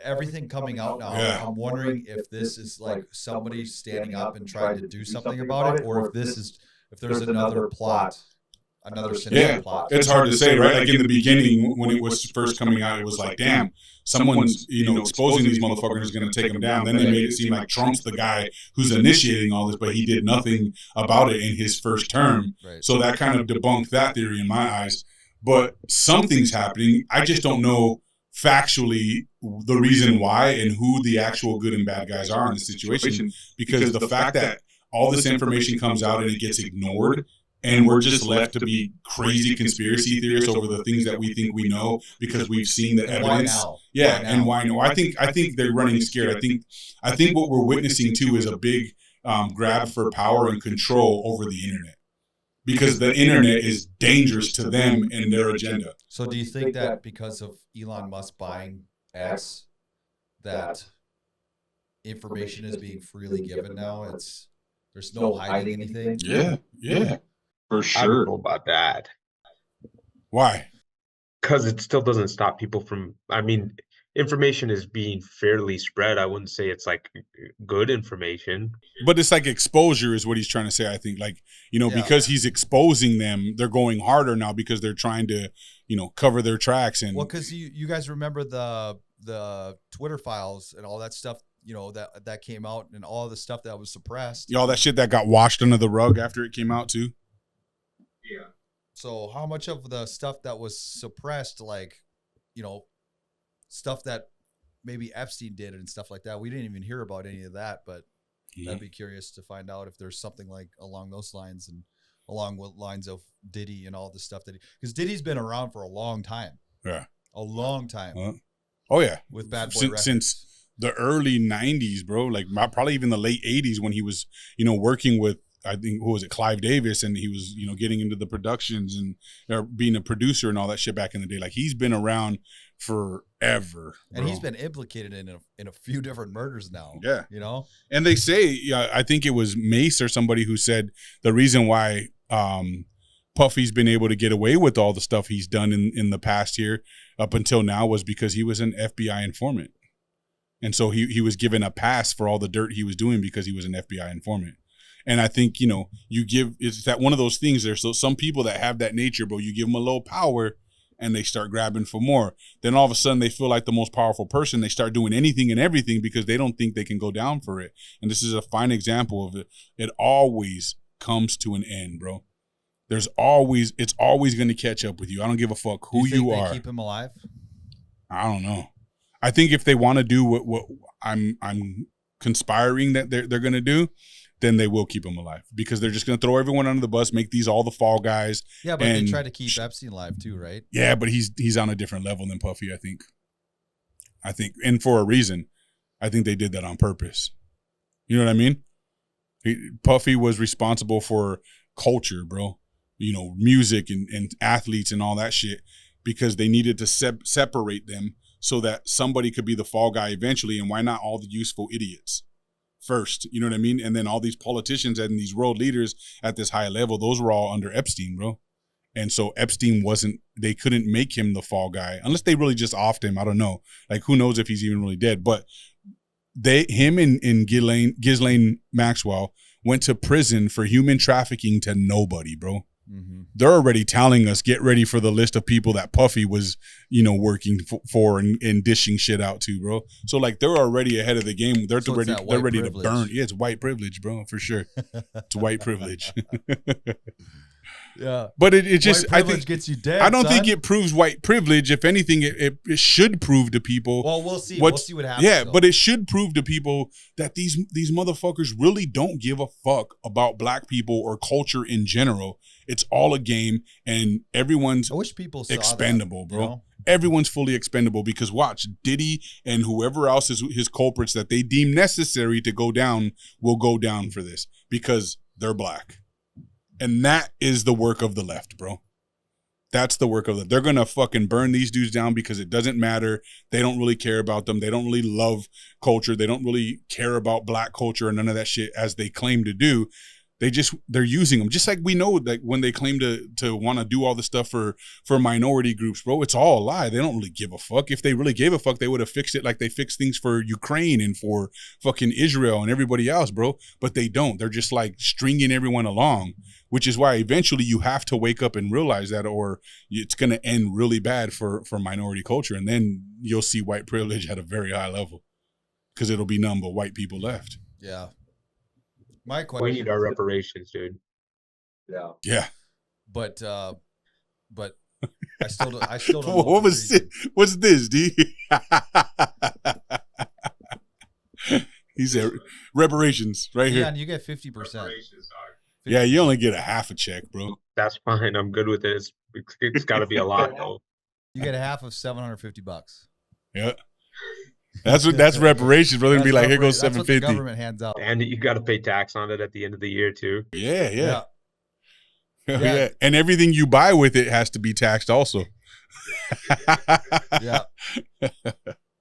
Everything coming out now. Yeah. I'm wondering if this is like somebody standing up and trying to do something about it, or if there's another plot. Another scenario plot. It's hard to say, right? Like in the beginning, when it was first coming out, it was like, damn, someone's, exposing these motherfuckers is going to take them down. Then they made it seem like Trump's the guy who's initiating all this, but he did nothing about it in his first term. Right. So that kind of debunked that theory in my eyes. But something's happening. I just don't know factually the reason why and who the actual good and bad guys are in the situation. Because the fact that all this information comes out and it gets ignored, and we're just left to be crazy conspiracy theorists over the things that we think we know because we've seen the evidence. And why now? I think they're running scared. I think what we're witnessing too is a big grab for power and control over the internet, because the internet is dangerous to them and their agenda. So do you think that because of Elon Musk buying X, that information is being freely given now? There's no hiding anything? Yeah. For sure. I don't know about that. Why? Because it still doesn't stop people from, information is being fairly spread. I wouldn't say it's like good information. But it's like exposure is what he's trying to say, I think. Like, because he's exposing them, they're going harder now because they're trying to, cover their tracks. And well, because you guys remember the Twitter files and all that stuff, that came out, and all the stuff that was suppressed. All that shit that got washed under the rug after it came out too. Yeah. So how much of the stuff that was suppressed, like, stuff that maybe Epstein did and stuff like that, we didn't even hear about any of that, but I'd be curious to find out if there's something like along those lines and along with lines of Diddy and all the stuff because Diddy's been around for a long time. Yeah. A long time. Oh yeah. With Bad Boy Records. Since the early 90s, bro, like probably even the late 80s when he was, working with, I think, who was it, Clive Davis, and he was, getting into the productions and being a producer and all that shit back in the day. Like, he's been around forever, and he's been implicated in a few different murders now. Yeah, And they say, I think it was Mace or somebody who said the reason why Puffy's been able to get away with all the stuff he's done in the past year up until now was because he was an FBI informant, and so he was given a pass for all the dirt he was doing because he was an FBI informant. And I think, it's that one of those things. There's some people that have that nature, bro. You give them a little power and they start grabbing for more. Then all of a sudden they feel like the most powerful person. They start doing anything and everything because they don't think they can go down for it. And this is a fine example of it. It always comes to an end, bro. It's always going to catch up with you. I don't give a fuck who you are. They keep him alive? I don't know. I think if they want to do what I'm conspiring that they're going to do, then they will keep him alive because they're just going to throw everyone under the bus, make these all the fall guys. Yeah, but they try to keep Epstein alive too, right? Yeah, but he's on a different level than Puffy, I think, and for a reason. I think they did that on purpose. You know what I mean? Puffy was responsible for culture, bro. You know, music and athletes and all that shit because they needed to separate them so that somebody could be the fall guy eventually. And why not all the useful idiots first? You know what I mean? And then all these politicians and these world leaders at this high level, those were all under Epstein, bro. And so Epstein they couldn't make him the fall guy unless they really just offed him. I don't know. Like, who knows if he's even really dead. But him and Ghislaine Maxwell went to prison for human trafficking to nobody, bro. Mm-hmm. They're already telling us, get ready for the list of people that Puffy was, working for and dishing shit out to, bro. So like they're already ahead of the game. They're ready to burn. Yeah, it's white privilege, bro, for sure. It's white privilege. Yeah, but it just white privilege gets you dead. I don't think it proves white privilege. If anything, it should prove to people. Well, we'll see. We'll see what happens. Yeah, but it should prove to people that these motherfuckers really don't give a fuck about black people or culture in general. It's all a game, and everyone's expendable, bro. You know? Everyone's fully expendable because watch, Diddy and whoever else is his culprits that they deem necessary to go down will go down for this because they're black. And that is the work of the left, bro. That's the work of the. They're going to fucking burn these dudes down because it doesn't matter. They don't really care about them. They don't really love culture. They don't really care about black culture and none of that shit as they claim to do. They're using them. Just like we know that when they claim to want to do all the stuff for minority groups, bro, it's all a lie. They don't really give a fuck. If they really gave a fuck, they would have fixed it like they fixed things for Ukraine and for fucking Israel and everybody else, bro. But they don't. They're just like stringing everyone along, which is why eventually you have to wake up and realize that, or it's going to end really bad for minority culture. And then you'll see white privilege at a very high level because it'll be none but white people left. Yeah. My question. We need our reparations, dude. Yeah. Yeah. But I still don't know. What was it? What's this, D? He said reparations right here. Yeah, and you get 50%. Yeah, you only get a half a check, bro. That's fine. I'm good with it. It's got to be a lot, though. You get a half of $750. Yeah. That's reparations, brother. Gonna be like, here goes $750. That's what the government hands out, and you got to pay tax on it at the end of the year too. Yeah. And everything you buy with it has to be taxed also. Yeah.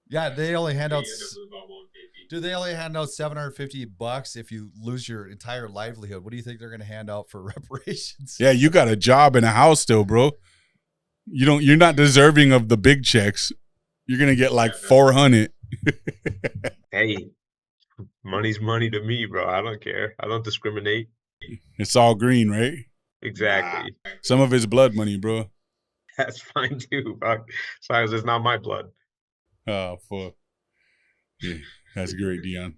Yeah, they only hand out. Do they only hand out $750 if you lose your entire livelihood? What do you think they're going to hand out for reparations? Yeah, you got a job and a house still, bro. You're not deserving of the big checks. You're gonna get like 400. Hey, money's money to me, bro. I don't care. I don't discriminate. It's all green, right? Exactly. Some of it's blood money, bro. That's fine too, bro. As long as it's not my blood. Oh, fuck. Yeah, that's great, Deion.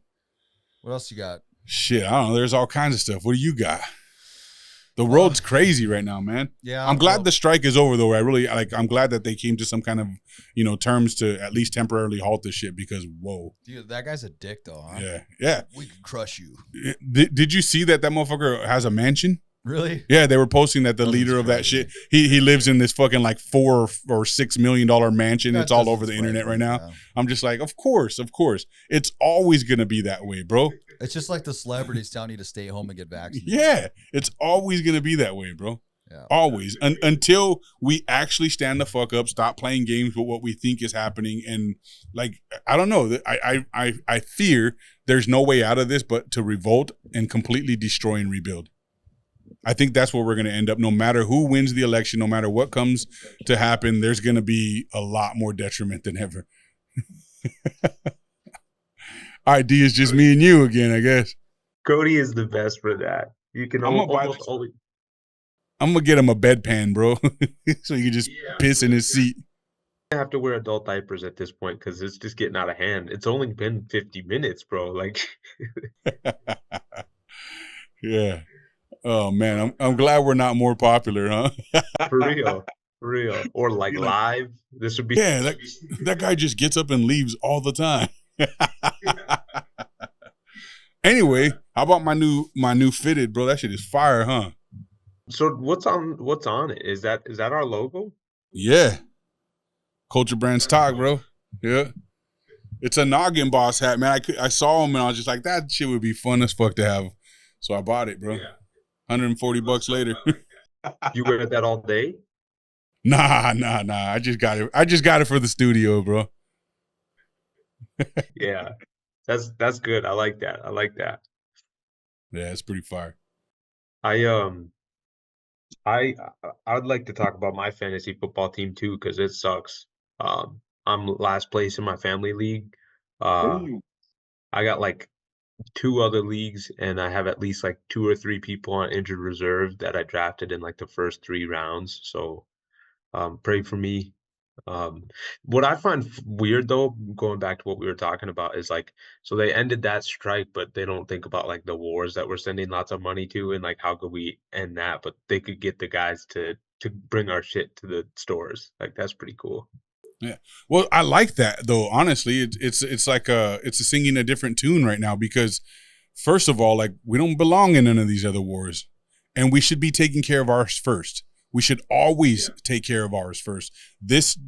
What else you got? Shit, I don't know. There's all kinds of stuff. What do you got? The world's crazy right now, man. Yeah, I'm glad the strike is over, though. I'm glad that they came to some kind of, terms to at least temporarily halt this shit because, whoa. Dude, that guy's a dick, though, huh? Yeah. We can crush you. Did you see that motherfucker has a mansion? Really? Yeah, they were posting that the leader of that shit, he lives in this fucking like $4 or $6 million mansion. It's all over the internet right now. Yeah. I'm just like, of course. It's always going to be that way, bro. It's just like the celebrities telling you to stay home and get vaccinated. Yeah, it's always going to be that way, bro. Yeah. Always. Until we actually stand the fuck up, stop playing games with what we think is happening. And like, I don't know. I fear there's no way out of this but to revolt and completely destroy and rebuild. I think that's where we're going to end up. No matter who wins the election, no matter what comes to happen, there's going to be a lot more detriment than ever. ID is just me and you again, I guess. Cody is the best for that. You can almost always. I'm going to get him a bedpan, bro, so he can just piss in his seat. I have to wear adult diapers at this point because it's just getting out of hand. It's only been 50 minutes, bro. Like, yeah. Oh man, I'm glad we're not more popular, huh? For real. Or like live. This would be. Yeah, that guy just gets up and leaves all the time. Anyway, how about my new fitted, bro? That shit is fire, huh? So what's on it? Is that our logo? Yeah. Culture Brands Talk, bro. Yeah. It's a Noggin Boss hat, man. I saw him and I was just like, that shit would be fun as fuck to have. So I bought it, bro. $140 later. You wear that all day? Nah. I just got it for the studio, bro. Yeah. That's good. I like that. Yeah, it's pretty fire. I I'd like to talk about my fantasy football team too, because it sucks. I'm last place in my family league. I got like 2 other leagues, and I have at least like 2 or 3 people on injured reserve that I drafted in like the first 3 rounds. So pray for me. What I find weird though, going back to what we were talking about, is like, so they ended that strike, but they don't think about like the wars that we're sending lots of money to, and like how could we end that? But they could get the guys to bring our shit to the stores. Like that's pretty cool. Yeah. Well, I like that though. Honestly, it's like it's a singing a different tune right now because, first of all, like we don't belong in none of these other wars, and we should be taking care of ours first. We should always take care of ours first. This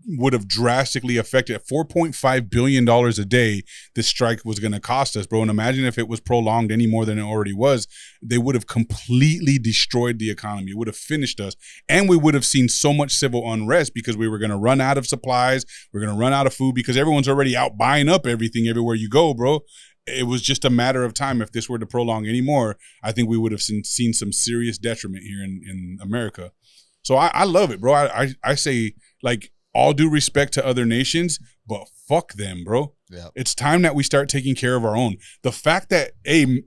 would have drastically affected $4.5 billion a day. This strike was going to cost us, bro. And imagine if it was prolonged any more than it already was. They would have completely destroyed the economy. It would have finished us. And we would have seen so much civil unrest because we were going to run out of supplies. We're going to run out of food because everyone's already out buying up everything everywhere you go, bro. It was just a matter of time. If this were to prolong anymore, I think we would have seen some serious detriment here in America. So I love it, bro. I say, like, all due respect to other nations, but fuck them, bro. Yeah. It's time that we start taking care of our own. The fact that,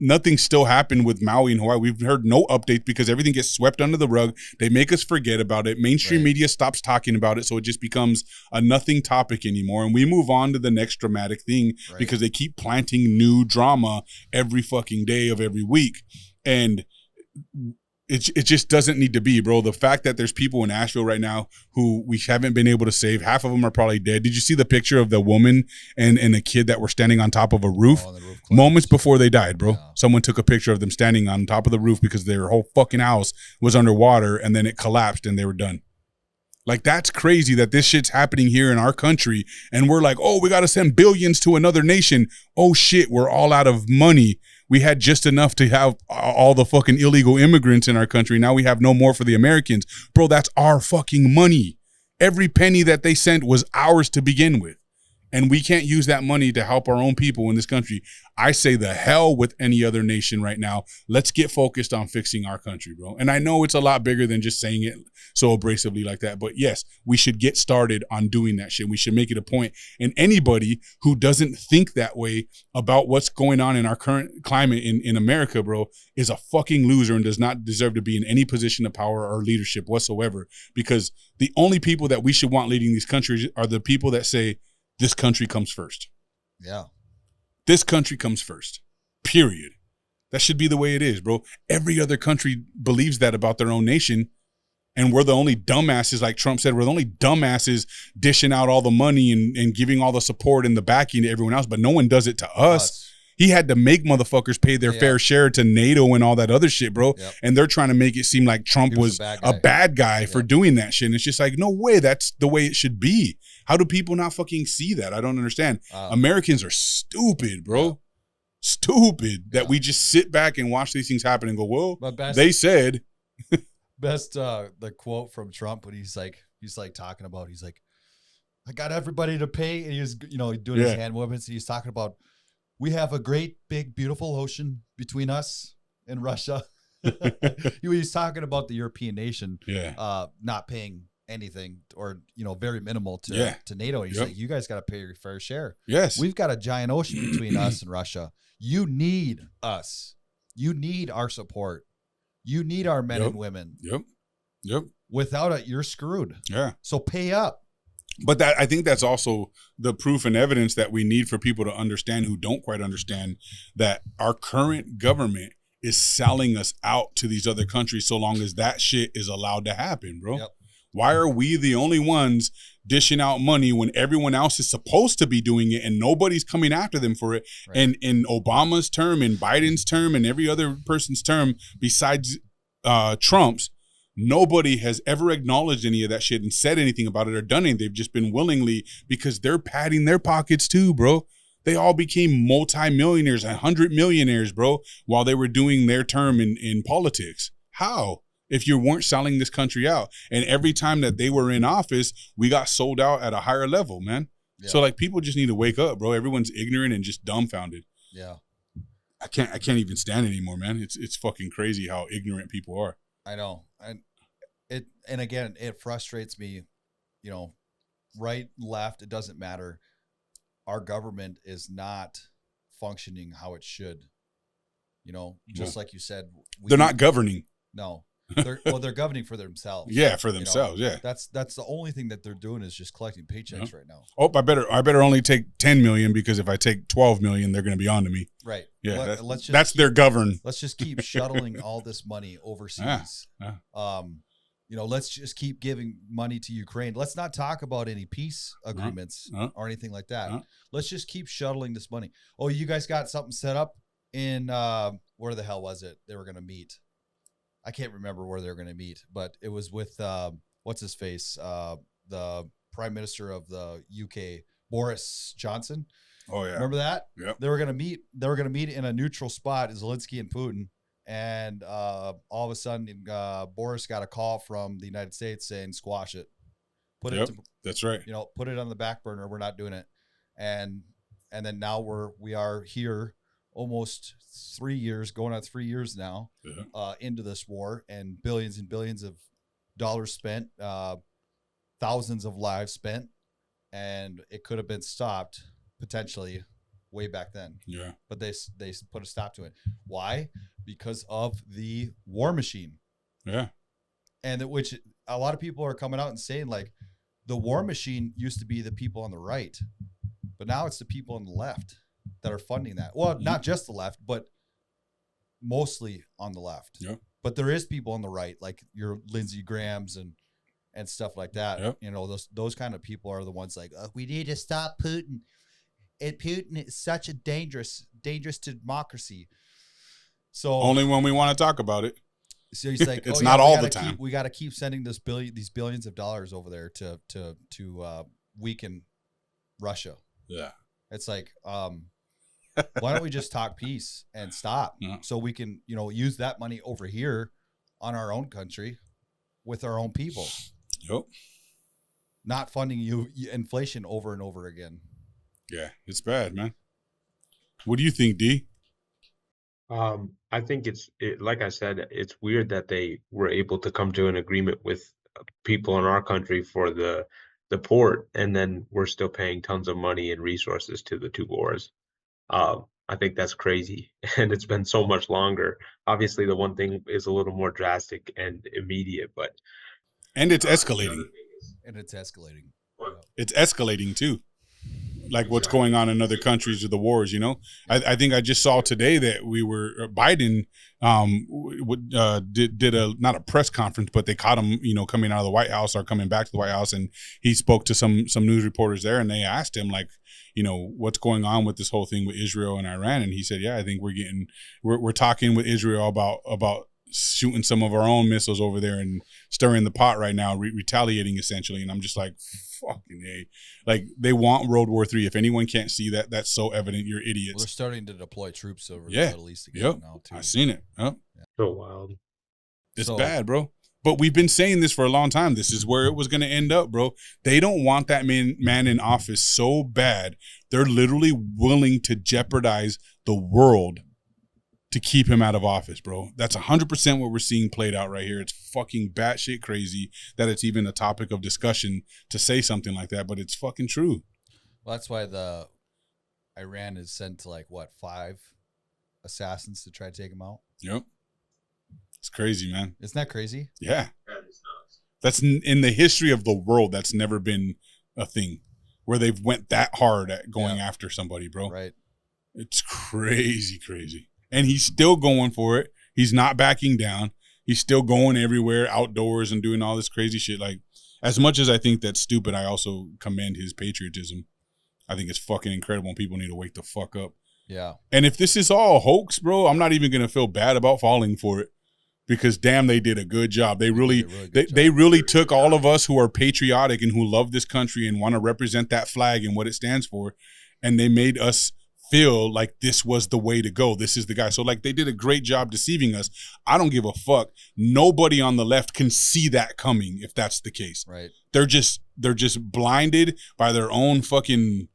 nothing still happened with Maui and Hawaii, we've heard no updates because everything gets swept under the rug. They make us forget about it. Mainstream media stops talking about it, so it just becomes a nothing topic anymore. And we move on to the next dramatic thing because they keep planting new drama every fucking day of every week. And it just doesn't need to be, bro. The fact that there's people in Asheville right now who we haven't been able to save, half of them are probably dead. Did you see the picture of the woman and the kid that were standing on top of a roof? The roof moments before they died, bro. Yeah. Someone took a picture of them standing on top of the roof because their whole fucking house was underwater and then it collapsed and they were done. Like, that's crazy that this shit's happening here in our country and we're like, oh, we got to send billions to another nation. Oh, shit, we're all out of money. We had just enough to have all the fucking illegal immigrants in our country. Now we have no more for the Americans. Bro, that's our fucking money. Every penny that they sent was ours to begin with. And we can't use that money to help our own people in this country. I say the hell with any other nation right now. Let's get focused on fixing our country, bro. And I know it's a lot bigger than just saying it so abrasively like that. But yes, we should get started on doing that shit. We should make it a point. And anybody who doesn't think that way about what's going on in our current climate in America, bro, is a fucking loser and does not deserve to be in any position of power or leadership whatsoever. Because the only people that we should want leading these countries are the people that say, this country comes first. Yeah. This country comes first. Period. That should be the way it is, bro. Every other country believes that about their own nation. And we're the only dumbasses, like Trump said, we're the only dumbasses dishing out all the money and giving all the support and the backing to everyone else, but no one does it to us. He had to make motherfuckers pay their fair share to NATO and all that other shit, bro. Yep. And they're trying to make it seem like Trump was a bad guy for doing that shit. And it's just like, no way, that's the way it should be. How do people not fucking see that? I don't understand. Americans are stupid, bro. Yeah. Stupid that we just sit back and watch these things happen and go, well, they said. The quote from Trump when he's like talking about, he's like, I got everybody to pay. And he was, doing his hand movements. And he's talking about, we have a great, big, beautiful ocean between us and Russia. He was talking about the European nation not paying anything or, very minimal to NATO. He's like, you guys got to pay your fair share. Yes. We've got a giant ocean between us and Russia. You need us. You need our support. You need our men and women. Yep. Without it, you're screwed. Yeah. So pay up. But I think that's also the proof and evidence that we need for people to understand who don't quite understand that our current government is selling us out to these other countries so long as that shit is allowed to happen, bro. Yep. Why are we the only ones dishing out money when everyone else is supposed to be doing it and nobody's coming after them for it? Right. And in Obama's term, in Biden's term, and every other person's term besides Trump's, nobody has ever acknowledged any of that shit and said anything about it or done anything. They've just been willingly, because they're padding their pockets too, bro. They all became multi-millionaires, 100 millionaires, bro, while they were doing their term in politics. How? If you weren't selling this country out. And every time that they were in office, we got sold out at a higher level, man. Yeah. So like people just need to wake up, bro. Everyone's ignorant and just dumbfounded. Yeah. I can't even stand it anymore, man. It's fucking crazy how ignorant people are. I know. And again, it frustrates me, you know, right, left, it doesn't matter. Our government is not functioning how it should. You know, just like you said, they're not governing. No. They're governing for themselves. Yeah, for themselves. You know? Yeah, that's the only thing that they're doing is just collecting paychecks right now. Oh, I better only take 10 million because if I take 12 million, they're going to be on to me. Right. Yeah, that's their govern. Let's just keep shuttling all this money overseas. You know, let's just keep giving money to Ukraine. Let's not talk about any peace agreements or anything like that. Let's just keep shuttling this money. Oh, you guys got something set up in where the hell was it? They were going to meet. I can't remember where they're going to meet, but it was with what's his face, the Prime Minister of the UK, Boris Johnson. Oh yeah, remember that? Yeah. They were going to meet. They were going to meet in a neutral spot, Zelensky and Putin, and all of a sudden, Boris got a call from the United States saying, "Squash it, put it." That's right. You know, put it on the back burner. We're not doing it, and then now we are here. Almost 3 years, going on 3 years now, into this war, and billions of dollars spent, thousands of lives spent, and it could have been stopped potentially way back then. Yeah, but they put a stop to it. Why? Because of the war machine. Yeah, and which a lot of people are coming out and saying like the war machine used to be the people on the right, but now it's the people on the left that are funding that. Well, not just the left, but mostly on the left. Yeah. But there is people on the right, like your Lindsey Grahams and stuff like that. Yep. You know, those kind of people are the ones like, we need to stop Putin. And Putin is such a dangerous to democracy. So only when we want to talk about it. So he's like, it's not all the time. We got to keep sending these billions of dollars over there to weaken Russia. Yeah. It's like, why don't we just talk peace and stop so we can, you know, use that money over here on our own country with our own people. Yep. Not funding inflation over and over again. Yeah, it's bad, man. What do you think, D? I think like I said, it's weird that they were able to come to an agreement with people in our country for the port, and then we're still paying tons of money and resources to the two wars. I think that's crazy, and it's been so much longer. Obviously, the one thing is a little more drastic and immediate, and it's escalating. It's escalating too. Like what's going on in other countries with the wars, you know. I think I just saw today that Biden did a not a press conference, but they caught him, you know, coming out of the White House or coming back to the White House, and he spoke to some news reporters there, and they asked him like, you know, what's going on with this whole thing with Israel and Iran, and he said, yeah, I think we're talking with Israel about shooting some of our own missiles over there and stirring the pot right now, retaliating essentially. And I'm just like, fucking A. Like, they want World War III. If anyone can't see that, that's so evident. You're idiots. Well, they're starting to deploy troops over the Middle East again now, too. I've seen it. Yep. Yeah. So wild. It's bad, bro. But we've been saying this for a long time. This is where it was going to end up, bro. They don't want that man in office so bad. They're literally willing to jeopardize the world to keep him out of office, bro. That's 100% what we're seeing played out right here. It's fucking batshit crazy that it's even a topic of discussion to say something like that, but it's fucking true. Well, that's why the Iran is sent to 5 assassins to try to take him out. Yep. It's crazy, man. Isn't that crazy? Yeah. That is nuts. That's in the history of the world. That's never been a thing where they've went that hard at going after somebody, bro. Right. It's crazy. And he's still going for it. He's not backing down. He's still going everywhere, outdoors, and doing all this crazy shit. Like, as much as I think that's stupid, I also commend his patriotism. I think it's fucking incredible, and people need to wake the fuck up. Yeah. And if this is all a hoax, bro, I'm not even going to feel bad about falling for it, because damn, they did a good job. They really took all of us who are patriotic and who love this country and want to represent that flag and what it stands for, and they made us feel like this was the way to go. This is the guy. So like, they did a great job deceiving us. I don't give a fuck. Nobody on the left can see that coming if that's the case. Right. They're just blinded by their own fucking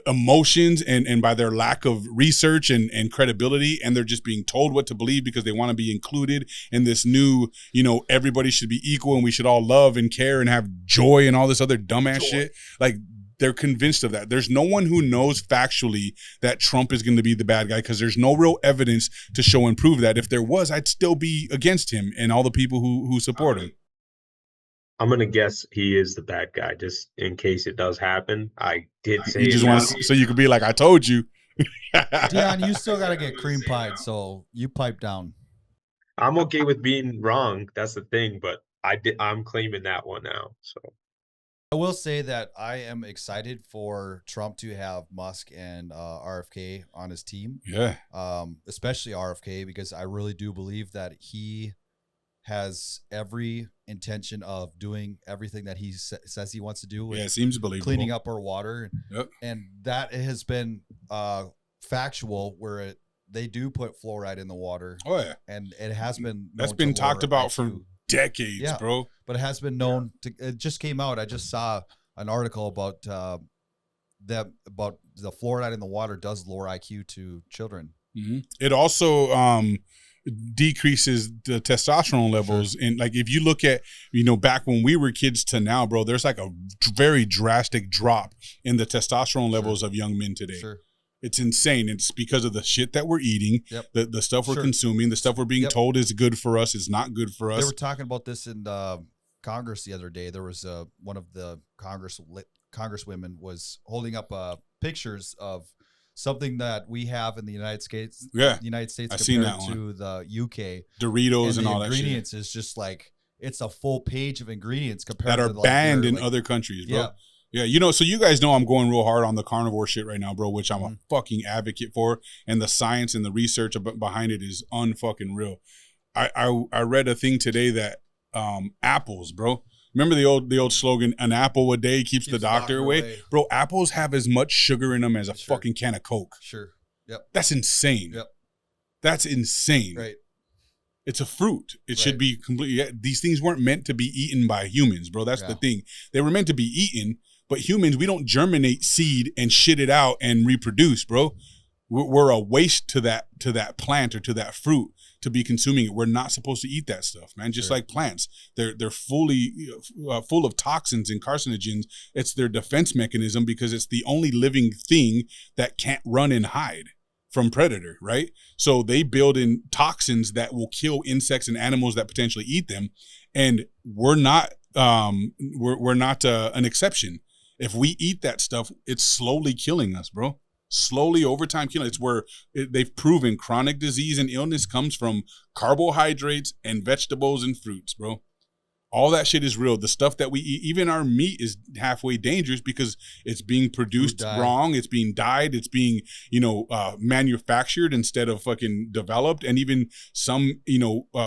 emotions and by their lack of research and credibility, and they're just being told what to believe because they want to be included in this new, everybody should be equal and we should all love and care and have joy and all this other dumbass shit. Like, they're convinced of that. There's no one who knows factually that Trump is going to be the bad guy, because there's no real evidence to show and prove that. If there was, I'd still be against him and all the people who support him. I'm going to guess he is the bad guy, just in case it does happen. I did say you just want to, so you could be like, I told you. Deion, you still got to get cream pied, so you pipe down. I'm okay with being wrong. That's the thing, but I'm claiming that one now. So I will say that I am excited for Trump to have Musk and RFK on his team. Yeah. Especially RFK, because I really do believe that he has every intention of doing everything that he says he wants to do. Yeah, it seems believable. Cleaning up our water. Yep. And that has been factual, where they do put fluoride in the water. Oh, yeah. And it has been. That's been talked about for decades, bro. But it has been known to. It just came out. I just saw an article about the fluoride in the water does lower IQ to children. Mm-hmm. It also decreases the testosterone levels. Sure. And like, if you look at, back when we were kids to now, bro, there's like a very drastic drop in the testosterone levels of young men today. Sure. It's insane. It's because of the shit that we're eating, the stuff we're consuming, the stuff we're being told is good for us is not good for us. They were talking about this in Congress the other day. There was one of the congresswomen was holding up pictures of something that we have in the United States. Yeah, United States I've compared seen that to the UK. Doritos and all that shit. The ingredients is just like, it's a full page of ingredients compared that are to banned in other countries, bro. Yeah, so you guys know I'm going real hard on the carnivore shit right now, bro, which I'm a fucking advocate for, and the science and the research behind it is unfucking real. I read a thing today that apples, bro. Remember the old slogan, an apple a day keeps the doctor away? Bro, apples have as much sugar in them as a fucking can of Coke. Sure. Yep. That's insane. Yep. That's insane. Right. It's a fruit. It should be completely. These things weren't meant to be eaten by humans, bro. That's the thing. They were meant to be eaten, but humans, we don't germinate seed and shit it out and reproduce, bro. We're a waste to that plant or to that fruit to be consuming it. We're not supposed to eat that stuff, man. Just like plants, they're fully full of toxins and carcinogens. It's their defense mechanism because it's the only living thing that can't run and hide from predator, right? So they build in toxins that will kill insects and animals that potentially eat them, and we're not we're not an exception. If we eat that stuff, it's slowly killing us, bro. Slowly over time killing. It's where they've proven chronic disease and illness comes from carbohydrates and vegetables and fruits, bro. All that shit is real. The stuff that we eat, even our meat, is halfway dangerous because it's being produced wrong. It's being dyed. It's being, manufactured instead of fucking developed. And even some,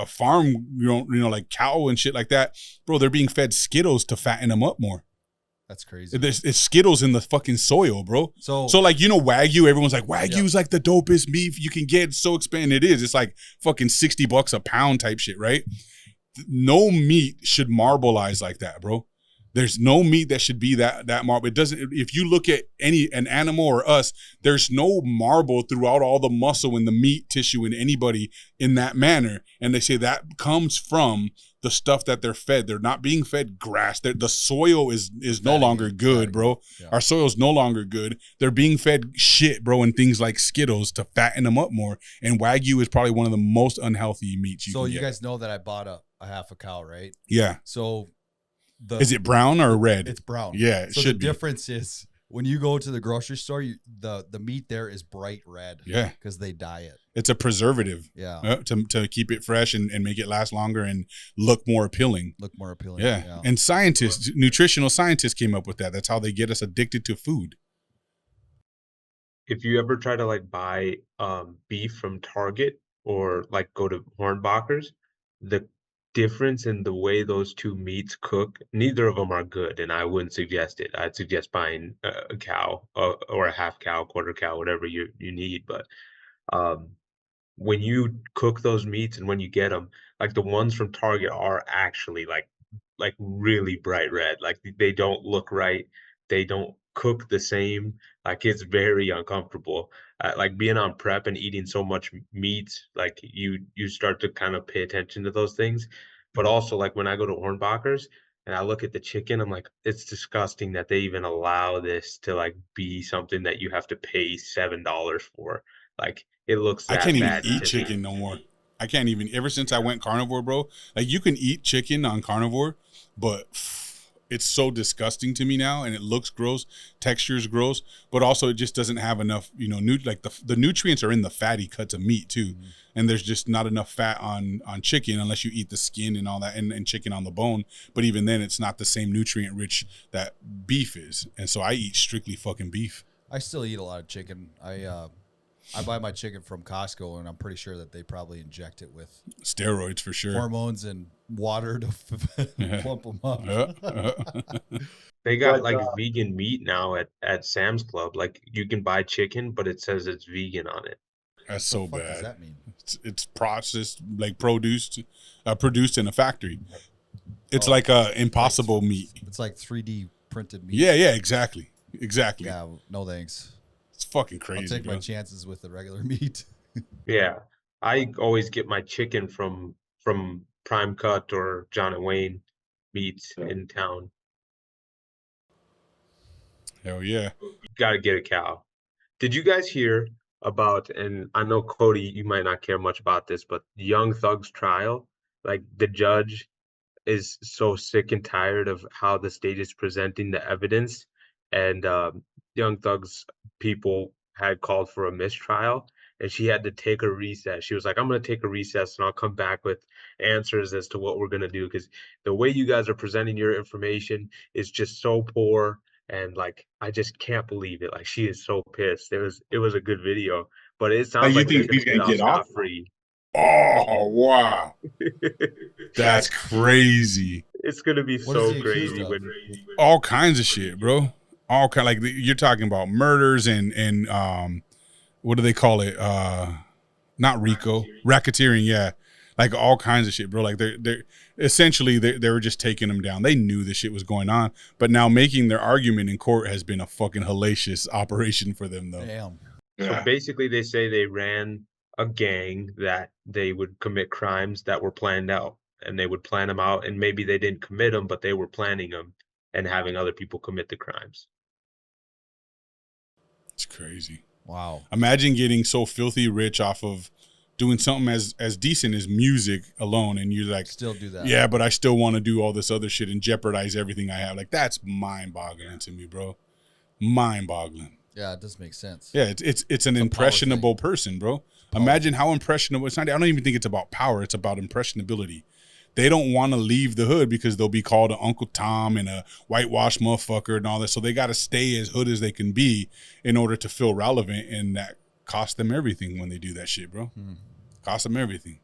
farm, like cow and shit like that, bro, they're being fed Skittles to fatten them up more. That's crazy. It's Skittles in the fucking soil, bro. So like, Wagyu, everyone's like, Wagyu's like the dopest meat you can get. It's so expanded. It is. It's like fucking $60 a pound type shit, right? No meat should marbleize like that, bro. There's no meat that should be that marble. It doesn't. If you look at an animal or us, there's no marble throughout all the muscle and the meat tissue in anybody in that manner. And they say that comes from the stuff that they're fed. They're not being fed grass. The soil is no longer good, bro. Yeah. Our soil's no longer good. They're being fed shit, bro, and things like Skittles to fatten them up more. And Wagyu is probably one of the most unhealthy meats you can get. So you guys know that I bought a half a cow, right? Yeah. So is it brown or red? It's brown. Yeah, it should be. The difference is when you go to the grocery store, the meat there is bright red. Yeah. Because they dye it. It's a preservative. Yeah. To keep it fresh and make it last longer and look more appealing. Yeah. And nutritional scientists came up with that. That's how they get us addicted to food. If you ever try to like buy beef from Target or like go to Hornbacher's, the difference in the way those two meats cook, neither of them are good, and I wouldn't suggest it. I'd suggest buying a cow or a half cow, quarter cow, whatever you need. But um, when you cook those meats and when you get them, like the ones from Target are actually like really bright red. Like they don't look right. They don't cook the same. Like it's very uncomfortable. Like being on prep and eating so much meat, like you start to kind of pay attention to those things. But also like when I go to Hornbacher's and I look at the chicken, I'm like, it's disgusting that they even allow this to like be something that you have to pay $7 for. Like it looks I that can't even bad eat to chicken me. no more. I can't even. Ever since I went carnivore, bro, like you can eat chicken on carnivore, but it's so disgusting to me now, and it looks gross, texture is gross, but also it just doesn't have enough, like the nutrients are in the fatty cuts of meat too, and there's just not enough fat on chicken unless you eat the skin and all that, and chicken on the bone. But even then, it's not the same nutrient rich that beef is, and so I eat strictly fucking beef. I still eat a lot of chicken. I buy my chicken from Costco, and I'm pretty sure that they probably inject it with Steroids for sure. hormones and water to plump them up. They got like vegan meat now at Sam's Club. Like you can buy chicken, but it says it's vegan on it. That's so What the fuck bad. does that mean? It's processed, like produced in a factory. It's like impossible meat. It's like 3D printed meat. Yeah, exactly. Yeah, no thanks. It's fucking crazy. I'll take my chances with the regular meat. Yeah. I always get my chicken from Prime Cut or John and Wayne meats in town. Hell yeah. Got to get a cow. Did you guys hear about, and I know Cody, you might not care much about this, but Young Thug's trial, like the judge is so sick and tired of how the state is presenting the evidence, and Young Thug's people had called for a mistrial, and she had to take a recess. She was like, I'm going to take a recess and I'll come back with answers as to what we're going to do, because the way you guys are presenting your information is just so poor, and like I just can't believe it. Like she is so pissed. It was a good video, but it sounds like you think he's gonna get off free. Oh wow. That's crazy. It's gonna be What is so he accused crazy of? when All kinds of shit, bro. All kind, like you're talking about murders and what do they call it? Not RICO, racketeering. Yeah, like all kinds of shit, bro. Like they're essentially they were just taking them down. They knew this shit was going on, but now making their argument in court has been a fucking hellacious operation for them, though. Damn. So basically they say they ran a gang that they would commit crimes that were planned out, and they would plan them out, and maybe they didn't commit them, but they were planning them and having other people commit the crimes. It's crazy. Wow. Imagine getting so filthy rich off of doing something as decent as music alone, and you're like, Still do that. yeah, but I still want to do all this other shit and jeopardize everything I have. Like that's mind-boggling to me, bro. Mind-boggling. Yeah, it does make sense. Yeah, it's an impressionable person, bro. Imagine how impressionable. It's not. I don't even think it's about power. It's about impressionability. They don't want to leave the hood because they'll be called an Uncle Tom and a whitewash motherfucker and all that. So they got to stay as hood as they can be in order to feel relevant, and that costs them everything when they do that shit, bro. Costs them everything.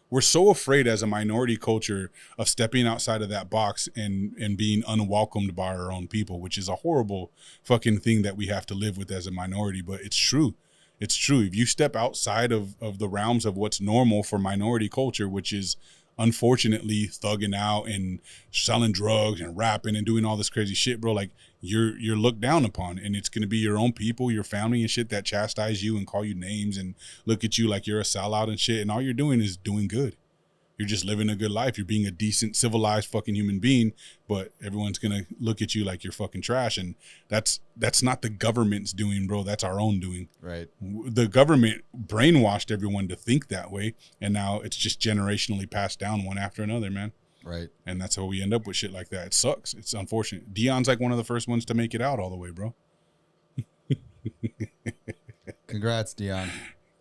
We're so afraid as a minority culture of stepping outside of that box and being unwelcomed by our own people, which is a horrible fucking thing that we have to live with as a minority. But it's true. It's true. If you step outside of the realms of what's normal for minority culture, which is unfortunately thugging out and selling drugs and rapping and doing all this crazy shit, bro, like you're looked down upon, and it's going to be your own people, your family and shit that chastise you and call you names and look at you like you're a sellout and shit, and all you're doing is doing good. You're just living a good life. You're being a decent, civilized fucking human being, but everyone's going to look at you like you're fucking trash, and that's not the government's doing, bro. That's our own doing. Right. The government brainwashed everyone to think that way, and now it's just generationally passed down one after another, man. Right. And that's how we end up with shit like that. It sucks. It's unfortunate. Deion's like one of the first ones to make it out all the way, bro. Congrats, Deion.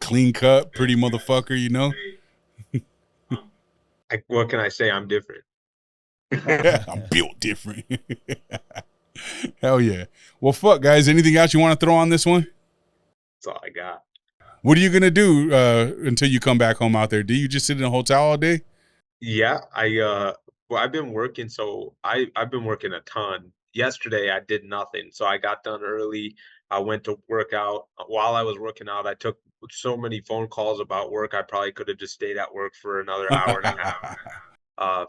clean cut, pretty motherfucker, you know? What can I say? I'm different. I'm built different. Hell yeah. Well, fuck, guys. Anything else you want to throw on this one? That's all I got. What are you going to do until you come back home out there? Do you just sit in a hotel all day? Yeah, well, I've been working, so I've been working a ton. Yesterday I did nothing, so I got done early. I went to work out. While I was working out, I took so many phone calls about work. I probably could have just stayed at work for another hour and a half.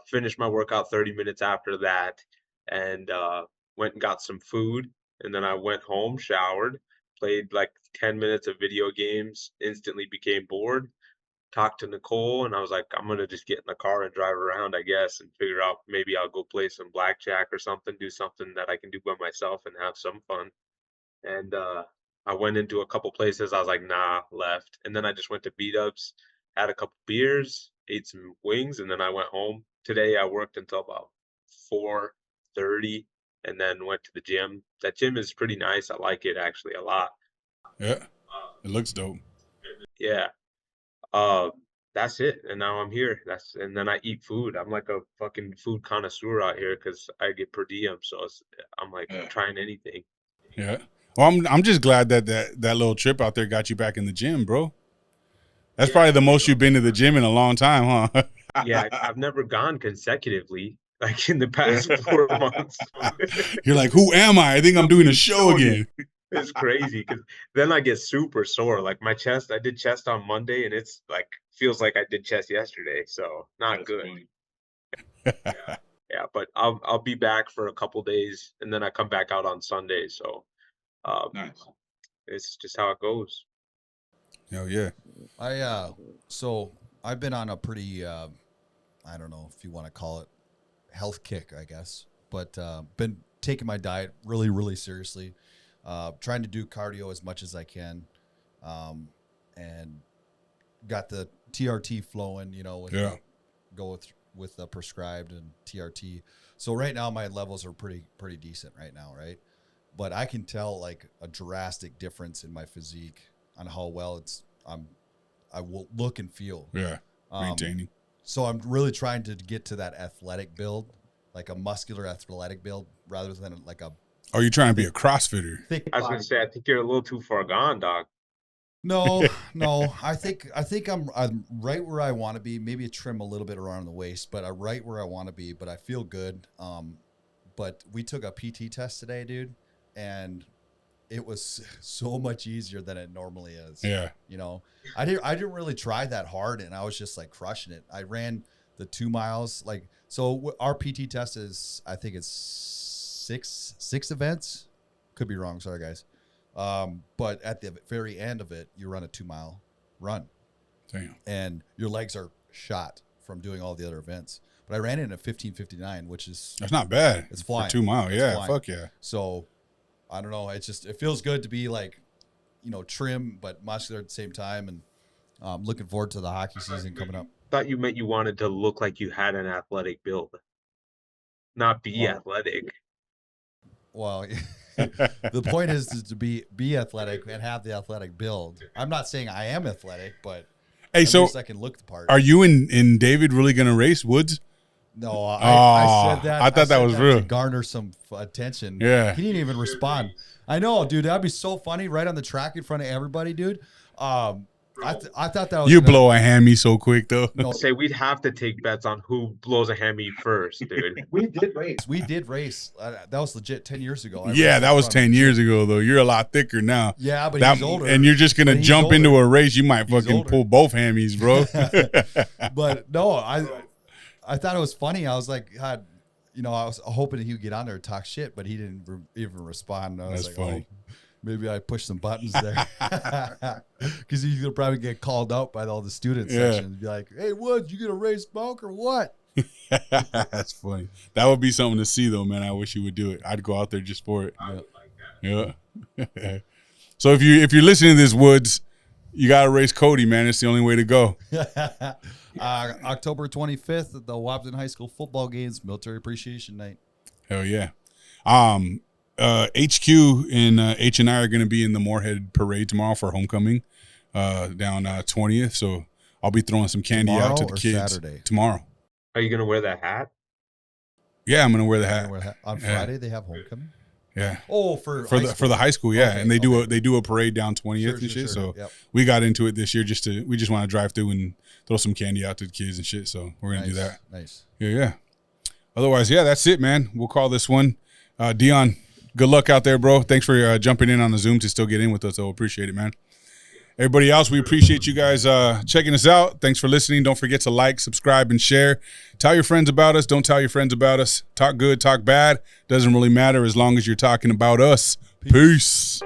Finished my workout 30 minutes after that, and went and got some food, and then I went home, showered, played like 10 minutes of video games, instantly became bored, talked to Nicole, and I was like, I'm gonna just get in the car and drive around, I guess, and figure out maybe I'll go play some blackjack or something, do something that I can do by myself and have some fun. And I went into a couple places. I was like, nah, left. And then I just went to beat ups, had a couple beers, ate some wings, and then I went home. Today I worked until about 4:30 and then went to the gym. That gym is pretty nice. I like it actually a lot. Yeah, it looks dope. Yeah. That's it. And now I'm here. And then I eat food. I'm like a fucking food connoisseur out here because I get per diem. So I'm like trying anything. Yeah. Well, I'm just glad that little trip out there got you back in the gym, bro. That's probably the most you've been to the gym in a long time, huh? Yeah, I've never gone consecutively like in the past 4 months. You're like, who am I? I think I'm doing a show again. It's crazy because then I get super sore. Like my chest, I did chest on Monday, and it's like feels like I did chest yesterday. So not good. Yeah, but I'll be back for a couple days, and then I come back out on Sunday. So Nice. it's just how it goes. Hell yeah. So I've been on a pretty, I don't know if you want to call it health kick, I guess, but been taking my diet really, really seriously. Trying to do cardio as much as I can, and got the TRT flowing, go with the prescribed and TRT. So right now my levels are pretty decent right now, right? But I can tell like a drastic difference in my physique on how well I will look and feel. Yeah, maintaining. So I'm really trying to get to that athletic build, like a muscular athletic build, rather than like a. Are you trying to be a CrossFitter? I was gonna say, I think you're a little too far gone, dog. No. I think I'm right where I want to be. Maybe a trim a little bit around the waist, but I'm right where I want to be. But I feel good. But we took a PT test today, dude, and it was so much easier than it normally is. Yeah. I didn't really try that hard, and I was just like crushing it. I ran the 2 miles. Like, so our PT test is, I think it's six events. Could be wrong. Sorry, guys. But at the very end of it, you run a 2 mile run. Damn. And your legs are shot from doing all the other events. But I ran in at 15:59, which is, that's not bad. It's flying. For 2 miles. Yeah. flying. Fuck yeah. So I don't know. It feels good to be like, trim, but muscular at the same time. And I'm looking forward to the hockey season coming up. Thought you meant you wanted to look like you had an athletic build, not be athletic. Well, the point is to be athletic and have the athletic build. I'm not saying I am athletic, but hey, at least I can look the part. Are you and David really going to race Woods? No, I said that. I thought that was real. To garner some attention. Yeah. He didn't even respond. I know, dude. That'd be so funny, right on the track in front of everybody, dude. I thought that was You blow a hammy so quick, though. No, Say we'd have to take bets on who blows a hammy first, dude. we did race. That was legit 10 years ago. Yeah, that was 10 years ago, though. You're a lot thicker now. Yeah, but That, he's older. and you're just going to jump into a race. You might fucking older. pull both hammies, bro. But no, I thought it was funny. I was like, God, I was hoping he would get on there and talk shit, but he didn't even respond. I was That's like, funny. Oh, maybe I pushed some buttons there. Because he's going to probably get called out by all the student section and be like, hey, Woods, you going to race smoke or what? That's funny. That would be something to see, though, man. I wish you would do it. I'd go out there just for it. Yeah. So if you're listening to this, Woods, you got to race Cody, man. It's the only way to go. October 25th at the Wapton High School football games, Military Appreciation Night. Hell yeah. HQ and H&I are going to be in the Moorhead Parade tomorrow for homecoming. down 20th. So I'll be throwing some candy out to the kids Saturday? tomorrow. Are you gonna wear that hat? Yeah, I'm gonna wear the hat. On Friday they have homecoming. Yeah. Oh, for the high school, yeah, okay, and they do a parade down 20th and shit. So we got into it this year we just want to drive through and throw some candy out to the kids and shit. So we're gonna do that. Nice. Yeah. Otherwise, yeah, that's it, man. We'll call this one. Deion, good luck out there, bro. Thanks for jumping in on the Zoom to still get in with us. I appreciate it, man. Everybody else, we appreciate you guys checking us out. Thanks for listening. Don't forget to like, subscribe, and share. Tell your friends about us. Don't tell your friends about us. Talk good, talk bad. Doesn't really matter as long as you're talking about us. Peace.